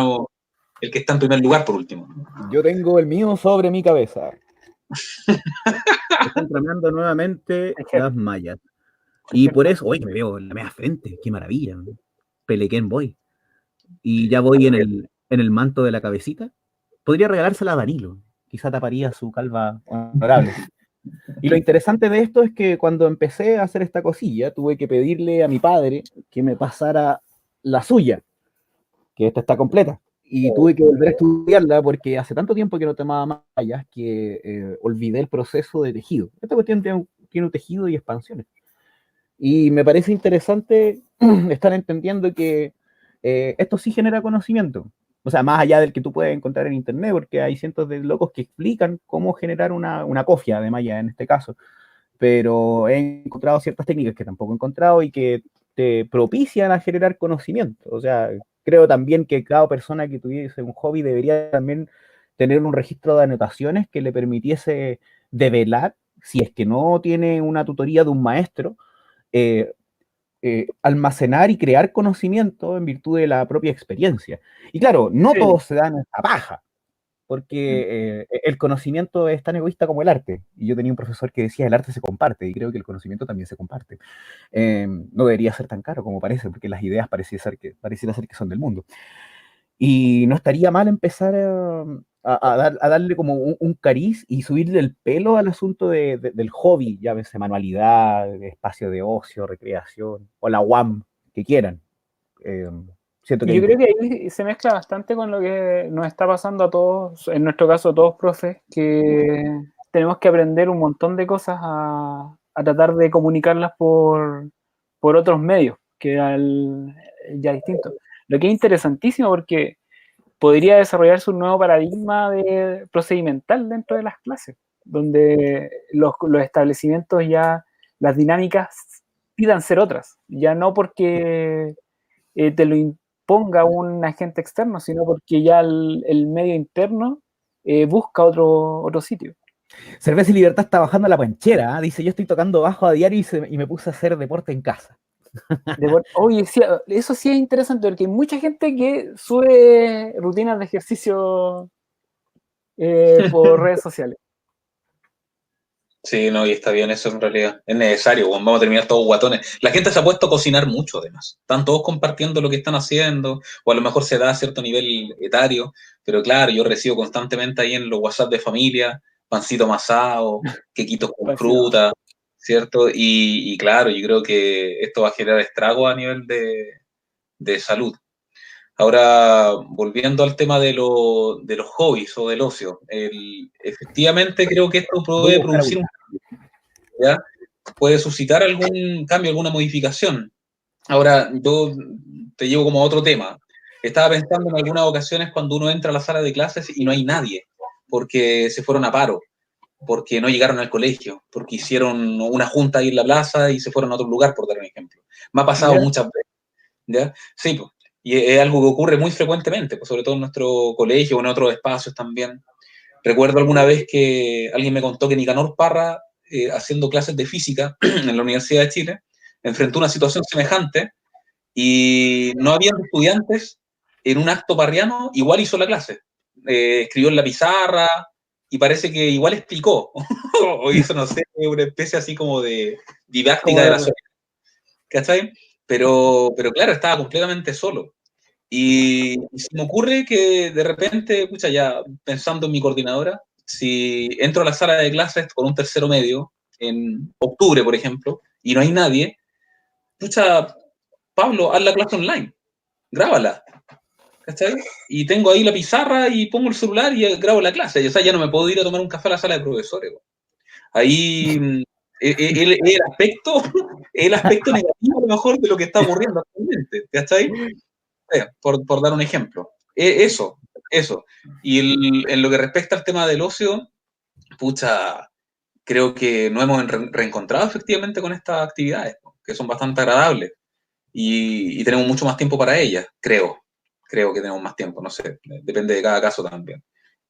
el que está en primer lugar por último. Yo tengo el mío sobre mi cabeza. Estoy entrenando nuevamente las mallas. Y por eso, oye, me veo en la media frente, qué maravilla. Pelequén voy. Y ya voy en el manto de la cabecita. Podría regalársela a Danilo. Quizá taparía su calva honorable. Y lo interesante de esto es que cuando empecé a hacer esta cosilla, tuve que pedirle a mi padre que me pasara la suya, que esta está completa. Y tuve que volver a estudiarla porque hace tanto tiempo que no tomaba mallas que olvidé el proceso de tejido. Esta cuestión tiene un tejido y expansiones. Y me parece interesante estar entendiendo que esto sí genera conocimiento. O sea, más allá del que tú puedes encontrar en internet, porque hay cientos de locos que explican cómo generar una cofia de malla en este caso. Pero he encontrado ciertas técnicas que tampoco he encontrado y que te propician a generar conocimiento. O sea, creo también que cada persona que tuviese un hobby debería también tener un registro de anotaciones que le permitiese develar, si es que no tiene una tutoría de un maestro, eh, almacenar y crear conocimiento en virtud de la propia experiencia. Y claro, no Sí. todos se dan esta paja, porque el conocimiento es tan egoísta como el arte. Y yo tenía un profesor que decía, el arte se comparte, y creo que el conocimiento también se comparte. No debería ser tan caro como parece, porque las ideas pareciera ser que son del mundo. Y no estaría mal empezar a darle como un cariz y subirle el pelo al asunto del hobby, llámese manualidad, espacio de ocio, recreación, o la UAM, que quieran. Eh, Siento que Y yo hay... creo que ahí se mezcla bastante con lo que nos está pasando a todos, en nuestro caso a todos profes, que tenemos que aprender un montón de cosas a tratar de comunicarlas por otros medios, que ya distintos. Lo que es interesantísimo porque podría desarrollarse un nuevo paradigma procedimental dentro de las clases, donde los establecimientos ya, las dinámicas pidan ser otras, ya no porque te lo imponga un agente externo, sino porque ya el medio interno busca otro sitio. Cerveza y Libertad está bajando la panchera, ¿eh? Dice, yo estoy tocando bajo a diario y me puse a hacer deporte en casa. Oye, sí, eso sí es interesante, porque hay mucha gente que sube rutinas de ejercicio por redes sociales. Sí, no, y está bien eso en realidad. Es necesario, weón, vamos a terminar todos guatones. La gente se ha puesto a cocinar mucho, además. Están todos compartiendo lo que están haciendo, o a lo mejor se da a cierto nivel etario, pero claro, yo recibo constantemente ahí en los WhatsApp de familia, pancito amasado, quequitos con fruta, ¿cierto? Y claro, yo creo que esto va a generar estrago a nivel de salud. Ahora, volviendo al tema de los hobbies o del ocio, efectivamente creo que esto Voy a puede buscar producir agüita. ¿ya? Puede suscitar algún cambio, alguna modificación. Ahora, yo te llevo como a otro tema. Estaba pensando en algunas ocasiones cuando uno entra a la sala de clases y no hay nadie, porque se fueron a paro, porque no llegaron al colegio, porque hicieron una junta ahí en la plaza y se fueron a otro lugar, por dar un ejemplo. Me ha pasado muchas veces, ¿ya? Sí, pues. Y es algo que ocurre muy frecuentemente, pues, sobre todo en nuestro colegio o en otros espacios también. Recuerdo alguna vez que alguien me contó que Nicanor Parra, haciendo clases de física en la Universidad de Chile, enfrentó una situación semejante y no había estudiantes en un acto parriano, igual hizo la clase. Escribió en la pizarra y parece que igual explicó, o hizo, no sé, una especie así como de didáctica de la sociedad, ¿cachai? Pero claro, estaba completamente solo. Y se me ocurre que de repente, pucha, ya pensando en mi coordinadora, si entro a la sala de clases con un tercero medio, en octubre, por ejemplo, y no hay nadie, pucha, Pablo, haz la clase online, grábala, ¿cachai? Y tengo ahí la pizarra y pongo el celular y grabo la clase. O sea, ya no me puedo ir a tomar un café a la sala de profesores. Ahí el aspecto negativo a lo mejor de lo que está ocurriendo actualmente, ¿cachai? Por dar un ejemplo. Eso. Y en lo que respecta al tema del ocio, pucha, creo que nos hemos reencontrado efectivamente con estas actividades, ¿no? Que son bastante agradables y tenemos mucho más tiempo para ellas, creo. Creo que tenemos más tiempo, no sé, depende de cada caso también.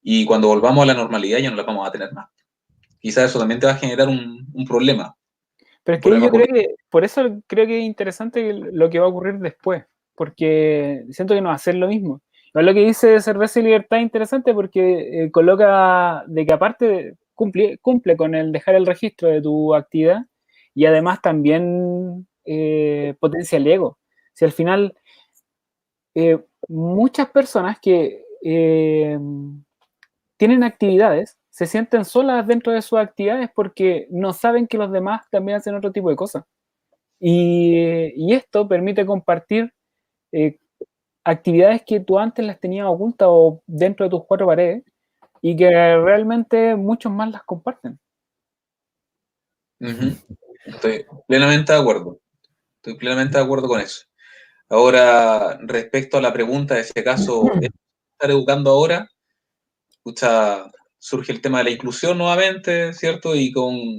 Y cuando volvamos a la normalidad ya no las vamos a tener más. Quizás eso también te va a generar un problema. Pero es que yo creo que, por eso creo que es interesante lo que va a ocurrir después, porque siento que no va a ser lo mismo. Igual lo que dice Cerveza y Libertad es interesante porque coloca de que aparte cumple con el dejar el registro de tu actividad y además también potencia el ego. Si al final muchas personas que tienen actividades se sienten solas dentro de sus actividades porque no saben que los demás también hacen otro tipo de cosas. Y esto permite compartir eh, actividades que tú antes las tenías ocultas o dentro de tus cuatro paredes y que realmente muchos más las comparten. Estoy plenamente de acuerdo. Estoy plenamente de acuerdo con eso. Ahora, respecto a la pregunta de si acaso estar educando ahora, escucha, surge el tema de la inclusión nuevamente, ¿cierto? Y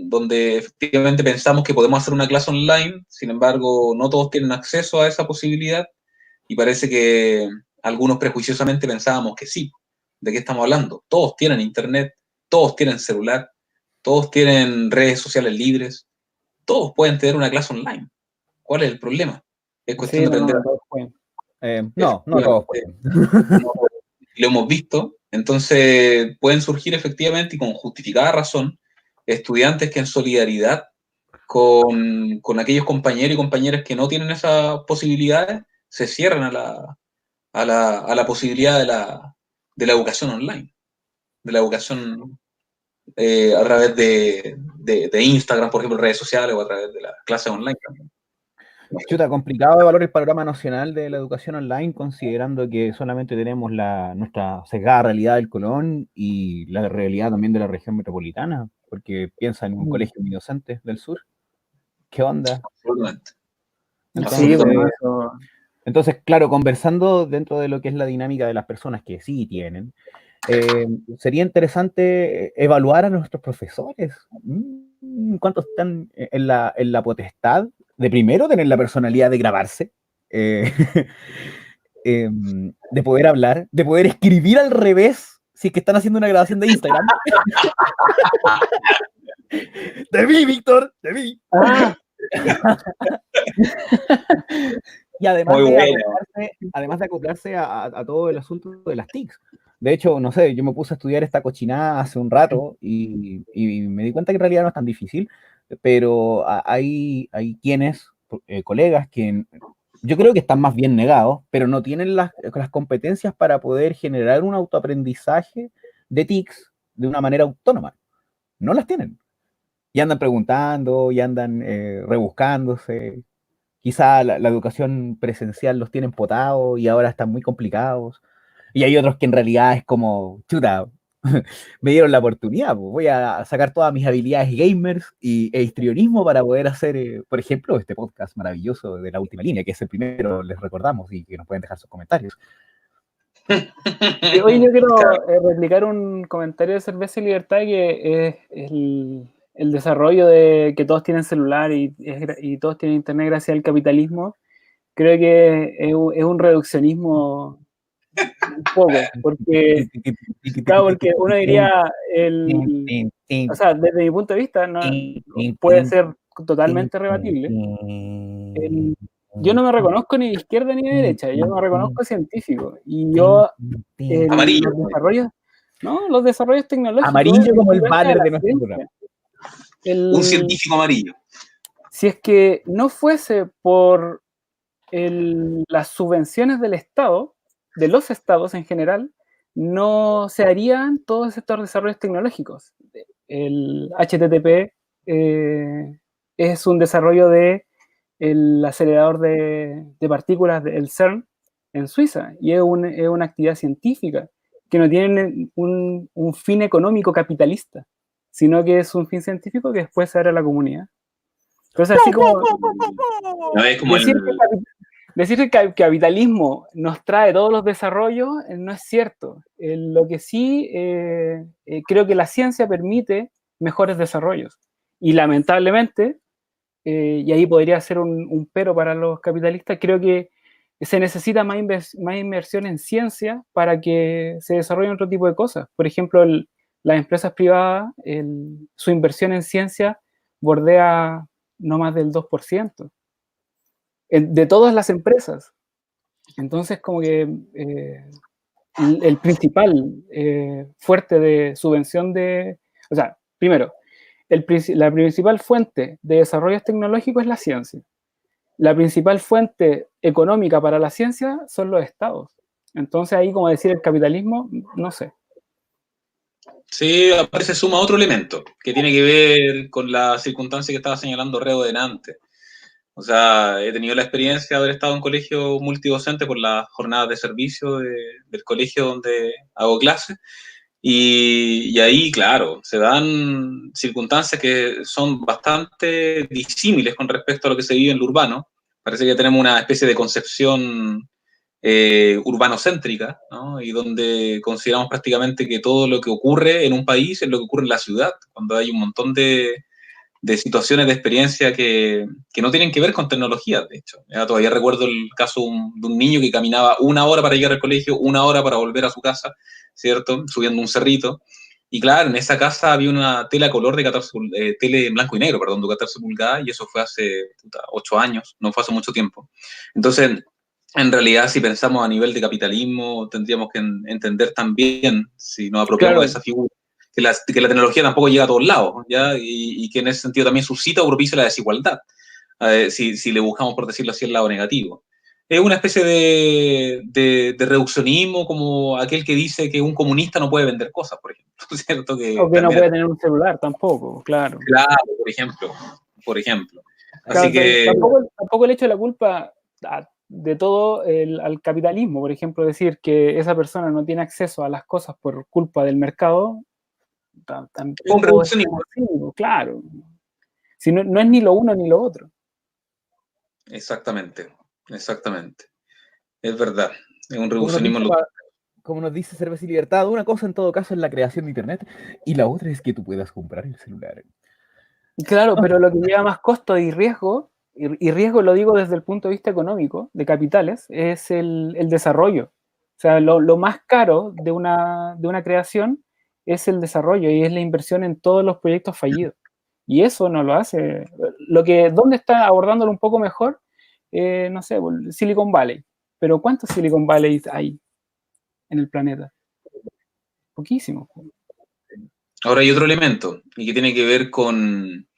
donde efectivamente pensamos que podemos hacer una clase online, sin embargo, no todos tienen acceso a esa posibilidad y parece que algunos prejuiciosamente pensábamos que sí. ¿De qué estamos hablando? Todos tienen internet, todos tienen celular, todos tienen redes sociales libres, todos pueden tener una clase online. ¿Cuál es el problema? Es cuestión Sí, de aprender. No todos pueden. Lo hemos visto. Entonces, pueden surgir efectivamente y con justificada razón estudiantes que en solidaridad con aquellos compañeros y compañeras que no tienen esas posibilidades se cierran a la posibilidad de la educación online, de la educación a través de Instagram, por ejemplo, redes sociales o a través de las clases online también. Chuta, complicado evaluar el panorama nacional de la educación online, considerando que solamente tenemos nuestra sesgada realidad del Colón y la realidad también de la región metropolitana, porque piensa en un colegio inocente del sur. ¿Qué onda? Absolutamente. Entonces, claro, conversando dentro de lo que es la dinámica de las personas que sí tienen, sería interesante evaluar a nuestros profesores. ¿Cuántos están en la potestad de primero tener la personalidad de grabarse? De poder hablar, de poder escribir al revés si es que están haciendo una grabación de Instagram. Te vi, Víctor, te vi. Y además de acoplarse a todo el asunto de las TICs, De hecho, no sé, yo me puse a estudiar esta cochinada hace un rato y me di cuenta que en realidad no es tan difícil, pero hay quienes, colegas, que yo creo que están más bien negados, pero no tienen las competencias para poder generar un autoaprendizaje de TICs de una manera autónoma. No las tienen. Y andan preguntando, y andan rebuscándose. Quizá la educación presencial los tienen potados y ahora están muy complicados. Y hay otros que en realidad es como, chuta, me dieron la oportunidad, pues voy a sacar todas mis habilidades gamers e histrionismo para poder hacer, por ejemplo, este podcast maravilloso de La Última Línea, que es el primero, les recordamos, y que nos pueden dejar sus comentarios. Hoy yo quiero replicar un comentario de Cerveza y Libertad, que es el desarrollo de que todos tienen celular y todos tienen internet gracias al capitalismo. Creo que es un reduccionismo un poco, porque, claro, porque uno diría, o sea, desde mi punto de vista, no puede ser totalmente rebatible. Yo no me reconozco ni de izquierda ni de derecha, yo me reconozco científico, y yo Amarillo. los desarrollos tecnológicos, Amarillo como el gracias a banner la de nuestro ciencia. programa. Un científico amarillo. Si es que no fuese por las subvenciones del Estado, de los estados en general, no se harían todos estos desarrollos tecnológicos. El HTTP es un desarrollo del acelerador de partículas del CERN en Suiza, y es una actividad científica que no tiene un fin económico capitalista, sino que es un fin científico que después se abre a la comunidad. Entonces, así como decir que el capitalismo nos trae todos los desarrollos no es cierto. Lo que sí, creo que la ciencia permite mejores desarrollos. Y lamentablemente, y ahí podría ser un pero para los capitalistas, creo que se necesita más inversión en ciencia para que se desarrollen otro tipo de cosas. Por ejemplo, las empresas privadas, su inversión en ciencia bordea no más del 2%. De todas las empresas. Entonces, como que el principal fuerte de subvención o sea, primero, la principal fuente de desarrollos tecnológicos es la ciencia. La principal fuente económica para la ciencia son los estados. Entonces, ahí, como decir el capitalismo, no sé. Sí, aparece suma otro elemento que tiene que ver con la circunstancia que estaba señalando Reo delante. O sea, he tenido la experiencia de haber estado en colegio multidocente por las jornadas de servicio del colegio donde hago clases. Y ahí, claro, se dan circunstancias que son bastante disímiles con respecto a lo que se vive en lo urbano. Parece que tenemos una especie de concepción urbanocéntrica, ¿no? Y donde consideramos prácticamente que todo lo que ocurre en un país es lo que ocurre en la ciudad, cuando hay un montón de situaciones de experiencia que no tienen que ver con tecnología, de hecho. Ya todavía recuerdo el caso de un niño que caminaba 1 hora para llegar al colegio, 1 hora para volver a su casa, ¿cierto? Subiendo un cerrito. Y claro, en esa casa había una tele a color de 14, tele en blanco y negro, perdón, de 14 pulgadas, y eso fue hace 8 años, no fue hace mucho tiempo. Entonces, en realidad, si pensamos a nivel de capitalismo, tendríamos que entender también, si nos apropiamos de esa figura, que la tecnología tampoco llega a todos lados, ¿ya? Y que en ese sentido también suscita o propicia la desigualdad, si le buscamos, por decirlo así, el lado negativo. Es una especie de reduccionismo, como aquel que dice que un comunista no puede vender cosas, por ejemplo, ¿cierto? O que no puede tener un celular tampoco, claro. Claro, por ejemplo. Así que... Tampoco le echo la culpa de todo al capitalismo. Por ejemplo, decir que esa persona no tiene acceso a las cosas por culpa del mercado, tampoco es cínico, claro. Si no es ni lo uno ni lo otro. Exactamente. Es verdad. Es un reduccionismo. Como nos dice Cerveza y Libertad, una cosa en todo caso es la creación de Internet y la otra es que tú puedas comprar el celular. Claro, pero lo que lleva más costo y riesgo, y riesgo lo digo desde el punto de vista económico, de capitales, es el desarrollo. O sea, lo más caro de una creación es el desarrollo y es la inversión en todos los proyectos fallidos. Y eso no lo hace. ¿Dónde está abordándolo un poco mejor? No sé, Silicon Valley. Pero ¿cuántos Silicon Valley hay en el planeta? poquísimo. Ahora hay otro elemento, y que tiene que ver con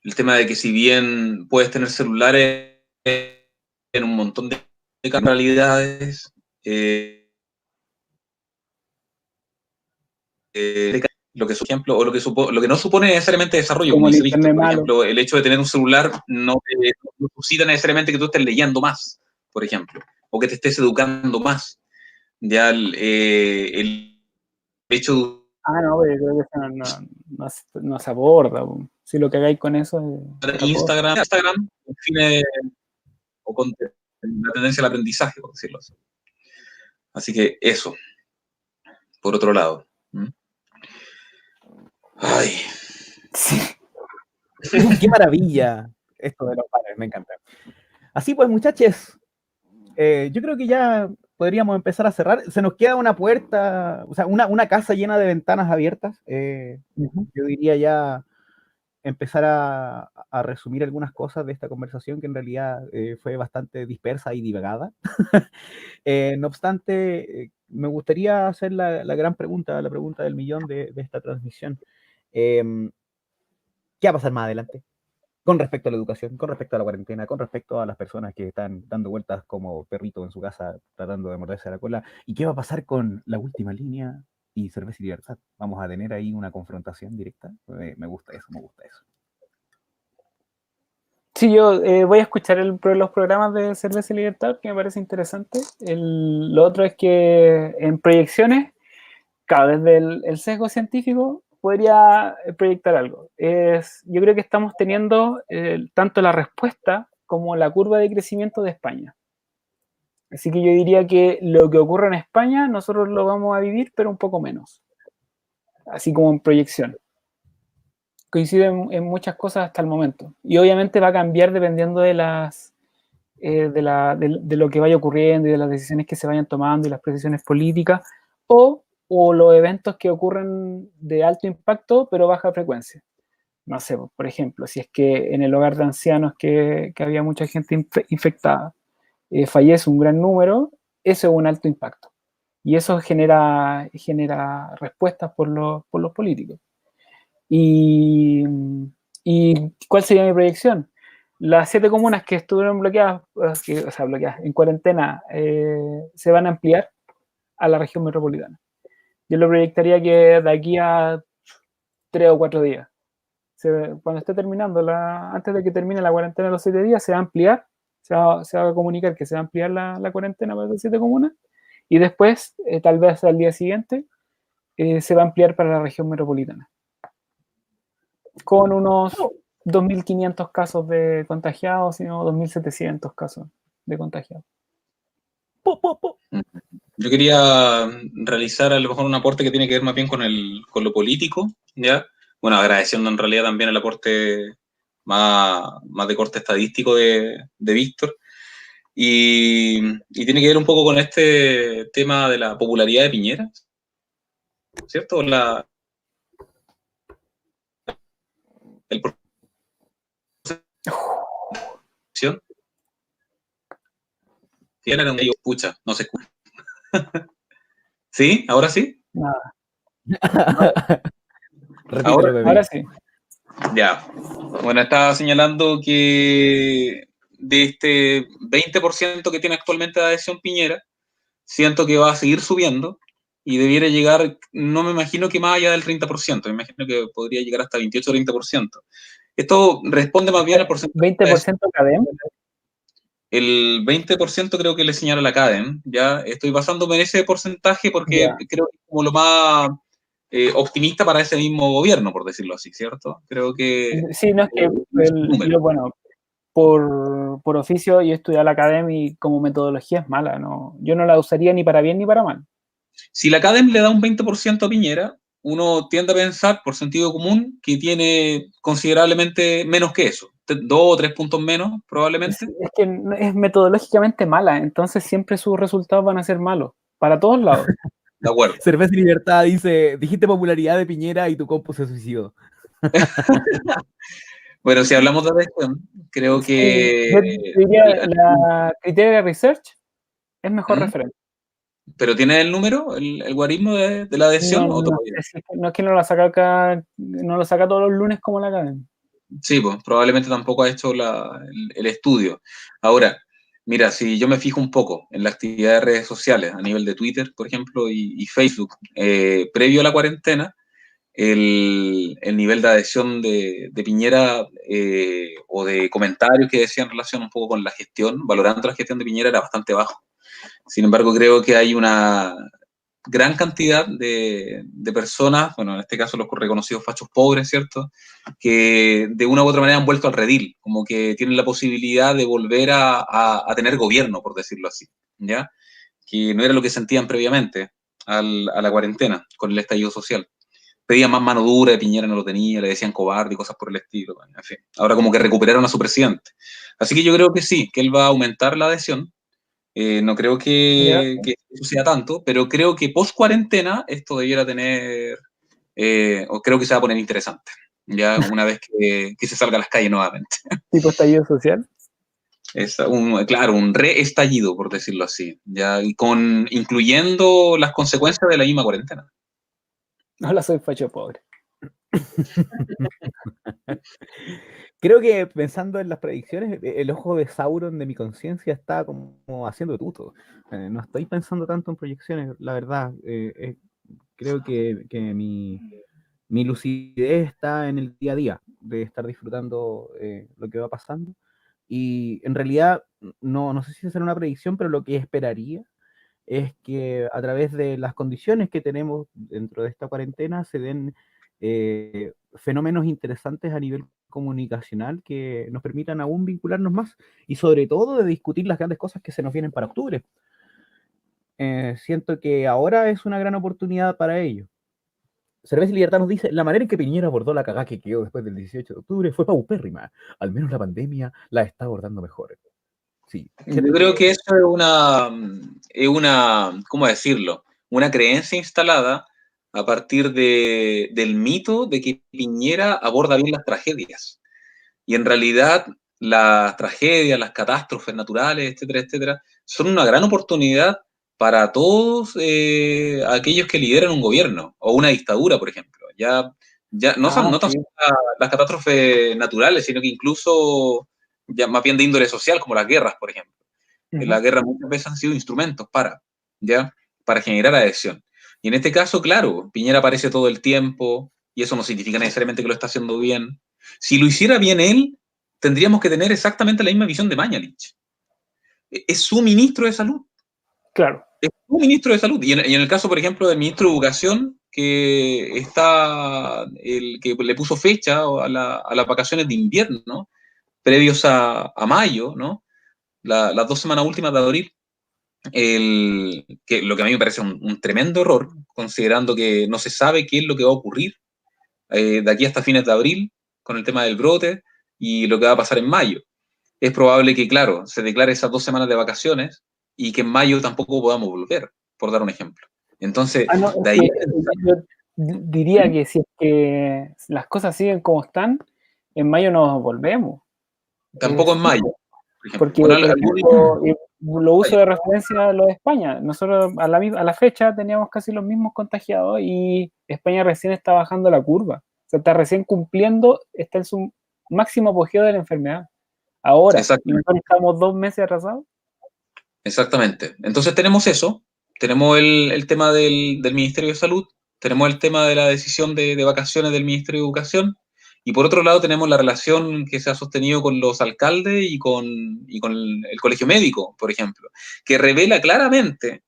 el tema de que si bien puedes tener celulares en un montón de realidades, lo que, por ejemplo, o lo que no supone necesariamente desarrollo, Como como el dice Víctor, internet por malo. ejemplo, el hecho de tener un celular no suscita necesariamente que tú estés leyendo más, por ejemplo, o que te estés educando más. Ya el hecho de No, pero yo creo que eso no se aborda. Si lo que hagáis con eso es otra cosa. Instagram define o con la tendencia al aprendizaje, por decirlo así. Así que eso, por otro lado. Ay. Sí. ¡Qué maravilla! Esto de los banners, me encanta. Así pues, muchachos, yo creo que ya podríamos empezar a cerrar. Se nos queda una puerta, o sea, una casa llena de ventanas abiertas. Yo diría ya empezar a resumir algunas cosas de esta conversación que en realidad fue bastante dispersa y divagada. No obstante, me gustaría hacer la gran pregunta, la pregunta del millón de esta transmisión. ¿Qué va a pasar más adelante? Con respecto a la educación, con respecto a la cuarentena, con respecto a las personas que están dando vueltas como perritos en su casa tratando de morderse la cola. ¿Y qué va a pasar con La Última Línea y Cerveza y Libertad? ¿Vamos a tener ahí una confrontación directa? Me gusta eso, me gusta eso. Sí, yo voy a escuchar los programas de Cerveza y Libertad, que me parece interesante. Lo otro es que en proyecciones, claro, desde el sesgo científico podría proyectar algo. Yo creo que estamos teniendo tanto la respuesta como la curva de crecimiento de España. Así que yo diría que lo que ocurre en España, nosotros lo vamos a vivir, pero un poco menos. Así como en proyección. Coincide en muchas cosas hasta el momento. Y obviamente va a cambiar dependiendo de lo que vaya ocurriendo y de las decisiones que se vayan tomando y las decisiones políticas o los eventos que ocurren de alto impacto pero baja frecuencia. No sé, por ejemplo, si es que en el hogar de ancianos que había mucha gente infectada, fallece un gran número, eso es un alto impacto. Y eso genera respuestas por los políticos. ¿Y cuál sería mi proyección? Las 7 comunas que estuvieron bloqueadas, bloqueadas en cuarentena, se van a ampliar a la región metropolitana. Yo lo proyectaría que de aquí a 3 o 4 días, cuando esté terminando, antes de que termine la cuarentena de los 7 días, se va a ampliar, se va a comunicar que se va a ampliar la cuarentena para las 7 comunas, y después, tal vez al día siguiente, se va a ampliar para la región metropolitana. Con unos 2.500 casos de contagiados y no 2.700 casos de contagiados. Yo quería realizar a lo mejor un aporte que tiene que ver más bien con lo político, ¿ya? Bueno, agradeciendo en realidad también el aporte más de corte estadístico de Víctor. Y tiene que ver un poco con este tema de la popularidad de Piñera, ¿cierto? El proceso. Si era un escucha, no se escucha. ¿Sí? ¿Ahora sí? Nada. Ahora sí. Ya. Bueno, estaba señalando que de este 20% que tiene actualmente de adhesión Piñera, siento que va a seguir subiendo y debiera llegar, no me imagino que más allá del 30%, me imagino que podría llegar hasta 28 o 30%. Esto responde más bien al porcentaje. ¿20% CADEM? El 20% creo que le señala la CADEM, ya estoy basándome en ese porcentaje porque creo que es como lo más optimista para ese mismo gobierno, por decirlo así, ¿cierto? Creo que... Sí, no es que yo, bueno, por oficio yo estudié la academia y como metodología es mala, ¿no? Yo no la usaría ni para bien ni para mal. Si la CADEM le da un 20% a Piñera, uno tiende a pensar, por sentido común, que tiene considerablemente menos que eso. 2 o 3 puntos menos, probablemente. Es que es metodológicamente mala, entonces siempre sus resultados van a ser malos, para todos lados. De acuerdo. Cerveza y Libertad dice, dijiste popularidad de Piñera y tu compu se suicidó. Bueno, si hablamos de esto, creo que... Yo diría la Criteria Research es mejor referente. ¿Pero tiene el número, el guarismo de la adhesión No, o no, todavía? no es que no la saca acá, no lo saca todos los lunes como la academia. Sí, pues probablemente tampoco ha hecho el estudio. Ahora, mira, si yo me fijo un poco en la actividad de redes sociales, a nivel de Twitter, por ejemplo, y Facebook, previo a la cuarentena, el nivel de adhesión de Piñera o de comentarios que decían en relación un poco con la gestión, valorando la gestión de Piñera, era bastante bajo. Sin embargo, creo que hay una gran cantidad de personas, bueno, en este caso los reconocidos fachos pobres, ¿cierto? Que de una u otra manera han vuelto al redil, como que tienen la posibilidad de volver a tener gobierno, por decirlo así, ¿ya? Que no era lo que sentían previamente a la cuarentena, con el estallido social. Pedían más mano dura, de Piñera no lo tenía, le decían cobarde y cosas por el estilo, en fin. Ahora como que recuperaron a su presidente. Así que yo creo que sí, que él va a aumentar la adhesión, no creo ¿Ya? que eso sea tanto, pero creo que post cuarentena esto debiera tener, o creo que se va a poner interesante, ya una vez que se salga a las calles nuevamente. Tipo estallido social. Claro, un reestallido, por decirlo así, ya, y incluyendo las consecuencias de la misma cuarentena. Hola, soy facho pobre. Creo que pensando en las predicciones, el ojo de Sauron de mi conciencia está como haciendo tuto. No estoy pensando tanto en proyecciones, la verdad. Creo que mi lucidez está en el día a día, de estar disfrutando lo que va pasando. Y en realidad, no sé si hacer una predicción, pero lo que esperaría es que a través de las condiciones que tenemos dentro de esta cuarentena se den fenómenos interesantes a nivel comunicacional que nos permitan aún vincularnos más y sobre todo de discutir las grandes cosas que se nos vienen para octubre. Siento que ahora es una gran oportunidad para ello. Cerveza y Libertad nos dice, la manera en que Piñera abordó la cagada que quedó después del 18 de octubre fue paupérrima. Al menos la pandemia la está abordando mejor. Sí, Yo siento creo que que eso es una, ¿cómo decirlo? Una creencia instalada a partir del mito de que Piñera aborda bien las tragedias. Y en realidad las tragedias, las catástrofes naturales, etcétera, etcétera, son una gran oportunidad para todos aquellos que lideran un gobierno o una dictadura, por ejemplo. Ya no, no tan Sí. solo las catástrofes naturales, sino que incluso ya más bien de índole social, como las guerras, por ejemplo. Ujú. Las guerras muchas veces han sido instrumentos ¿ya? Para generar adhesión. Y en este caso, claro, Piñera aparece todo el tiempo y eso no significa necesariamente que lo está haciendo bien. Si lo hiciera bien él, tendríamos que tener exactamente la misma visión de Mañalich. Es su ministro de salud. Claro. Es su ministro de salud. Y en el caso, por ejemplo, del ministro de Educación, que está el que le puso fecha a las vacaciones de invierno, previos a mayo, ¿no? Las 2 semanas últimas de abril, que lo que a mí me parece un tremendo error, considerando que no se sabe qué es lo que va a ocurrir de aquí hasta fines de abril con el tema del brote y lo que va a pasar en mayo. Es probable que, claro, se declare esas 2 semanas de vacaciones y que en mayo tampoco podamos volver, por dar un ejemplo. Entonces, No, es de que ahí yo diría que si es que las cosas siguen como están, en mayo nos volvemos. tampoco en mayo, por ejemplo. Porque, Bueno, por algún ejemplo, lo uso de referencia a lo de España. Nosotros a la fecha teníamos casi los mismos contagiados y España recién está bajando la curva. O sea, está recién cumpliendo, está en su máximo apogeo de la enfermedad. Ahora, y exactamente. nosotros estamos 2 meses atrasados. Exactamente. Entonces tenemos eso, tenemos el tema del Ministerio de Salud, tenemos el tema de la decisión de vacaciones del Ministerio de Educación, y por otro lado tenemos la relación que se ha sostenido con los alcaldes y con el colegio médico, por ejemplo, que revela claramente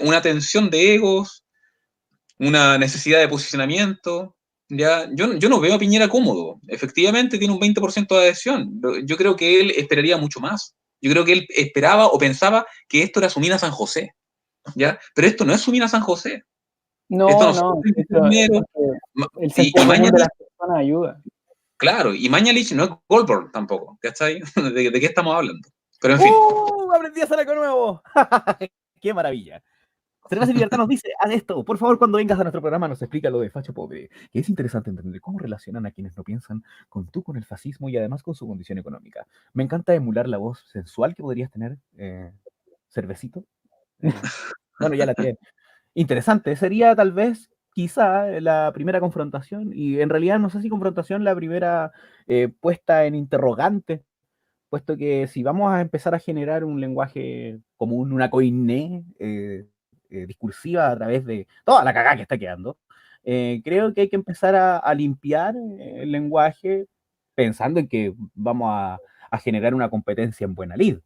una tensión de egos, una necesidad de posicionamiento. Ya, yo no veo a Piñera cómodo. Efectivamente tiene un 20% de adhesión. Yo creo que él esperaría mucho más. Yo creo que él esperaba o pensaba que esto era su mina San José. ¿Ya? Pero esto no es su mina San José. Esto No, no son no, enfermeros. el Y sentido común de Mañalich, las personas ayuda. claro, y Mañalich no es Goldberg tampoco. ¿Cachai? ¿De qué estamos hablando? Pero en fin. ¡Aprendí a hacer algo nuevo! ¡Qué maravilla! Cerveza y Libertad nos dice, haz esto, por favor, cuando vengas a nuestro programa nos explica lo de Facho Pobre, que es interesante entender cómo relacionan a quienes no piensan con el fascismo y además con su condición económica. Me encanta emular la voz sensual que podrías tener, Cervecito. Bueno, ya la tienen. Interesante, sería tal vez, quizá, la primera confrontación, y en realidad no sé si confrontación, la primera puesta en interrogante, puesto que si vamos a empezar a generar un lenguaje común, una coine discursiva a través de toda la cagada que está quedando, creo que hay que empezar a limpiar el lenguaje pensando en que vamos a generar una competencia en buena lid,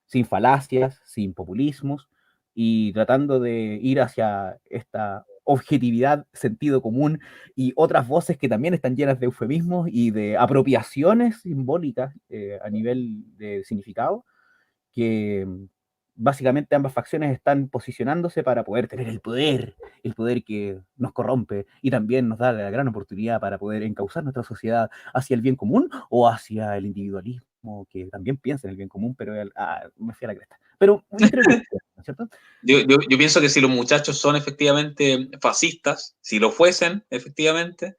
sin falacias, sin populismos, y tratando de ir hacia esta objetividad, sentido común y otras voces que también están llenas de eufemismos y de apropiaciones simbólicas a nivel de significado, que básicamente ambas facciones están posicionándose para poder tener el poder que nos corrompe y también nos da la gran oportunidad para poder encauzar nuestra sociedad hacia el bien común o hacia el individualismo, que también piensa en el bien común, pero me fui a la cresta. Pero, ¿no es cierto? Yo pienso que si los muchachos son efectivamente fascistas, si lo fuesen efectivamente,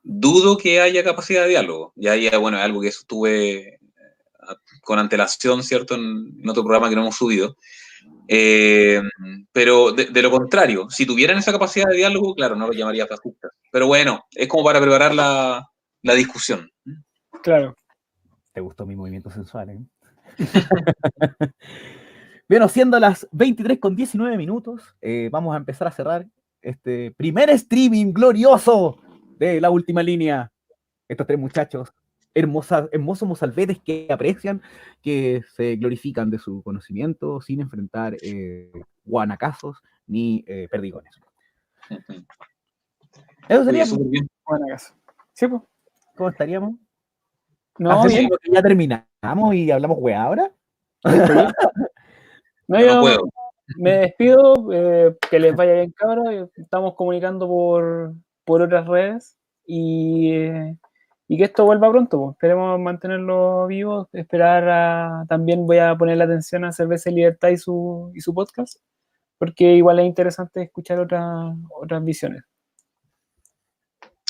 dudo que haya capacidad de diálogo. Ya, bueno, es algo que estuve con antelación, ¿cierto? En otro programa que no hemos subido. Pero de lo contrario, si tuvieran esa capacidad de diálogo, claro, no lo llamaría fascistas. Pero bueno, es como para preparar la discusión. Claro. Te gustó mi movimiento sensual, ¿eh? Bien, siendo las 23:19, vamos a empezar a cerrar este primer streaming glorioso de La Última Línea. Estos tres muchachos, hermosos mozalbetes que aprecian, que se glorifican de su conocimiento sin enfrentar guanacazos ni perdigones. Eso sería. Súper bien. Buena casa. Sí, pues. ¿Cómo estaríamos? No, bien. ¿Ya terminamos y hablamos weá ahora? No, Yo yo no puedo. me despido, que les vaya bien, cabros. Estamos comunicando por otras redes y que esto vuelva pronto, pues. Esperemos mantenerlo vivo, también voy a poner la atención a Cerveza y Libertad y su podcast, porque igual es interesante escuchar otras visiones.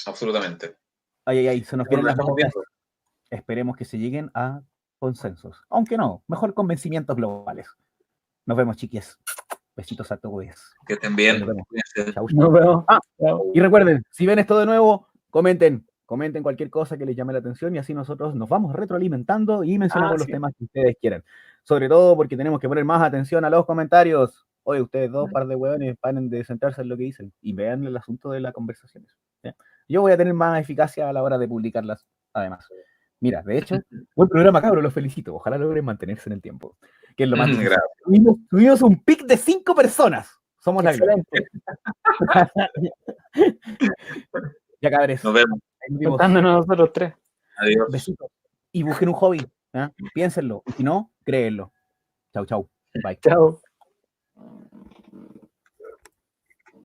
Absolutamente. Ay, se nos vienen las estamos metas. viendo. Esperemos que se lleguen a consensos. Aunque no, mejor convencimientos globales. Nos vemos, chiquis. Besitos a todos. Que estén bien. Nos vemos. Chau, chau. Nos vemos. Y recuerden, si ven esto de nuevo, comenten cualquier cosa que les llame la atención y así nosotros nos vamos retroalimentando y mencionamos los temas que ustedes quieran. Sobre todo porque tenemos que poner más atención a los comentarios. Oye, ustedes dos par de hueones, paren de sentarse en lo que dicen y vean el asunto de las conversaciones. ¿Sí? Yo voy a tener más eficacia a la hora de publicarlas, además. Mira, de hecho, buen programa, cabros, los felicito. Ojalá logren mantenerse en el tiempo. Que es lo más difícil. Tuvimos un pic de 5 personas. Somos excelente. La gloria. Ya, cabres. Nos vemos. Contándonos nosotros tres. Adiós. Besitos. Y busquen un hobby. ¿Eh? Piénsenlo. Y si no, créenlo. Chau, chau. Bye. Chao.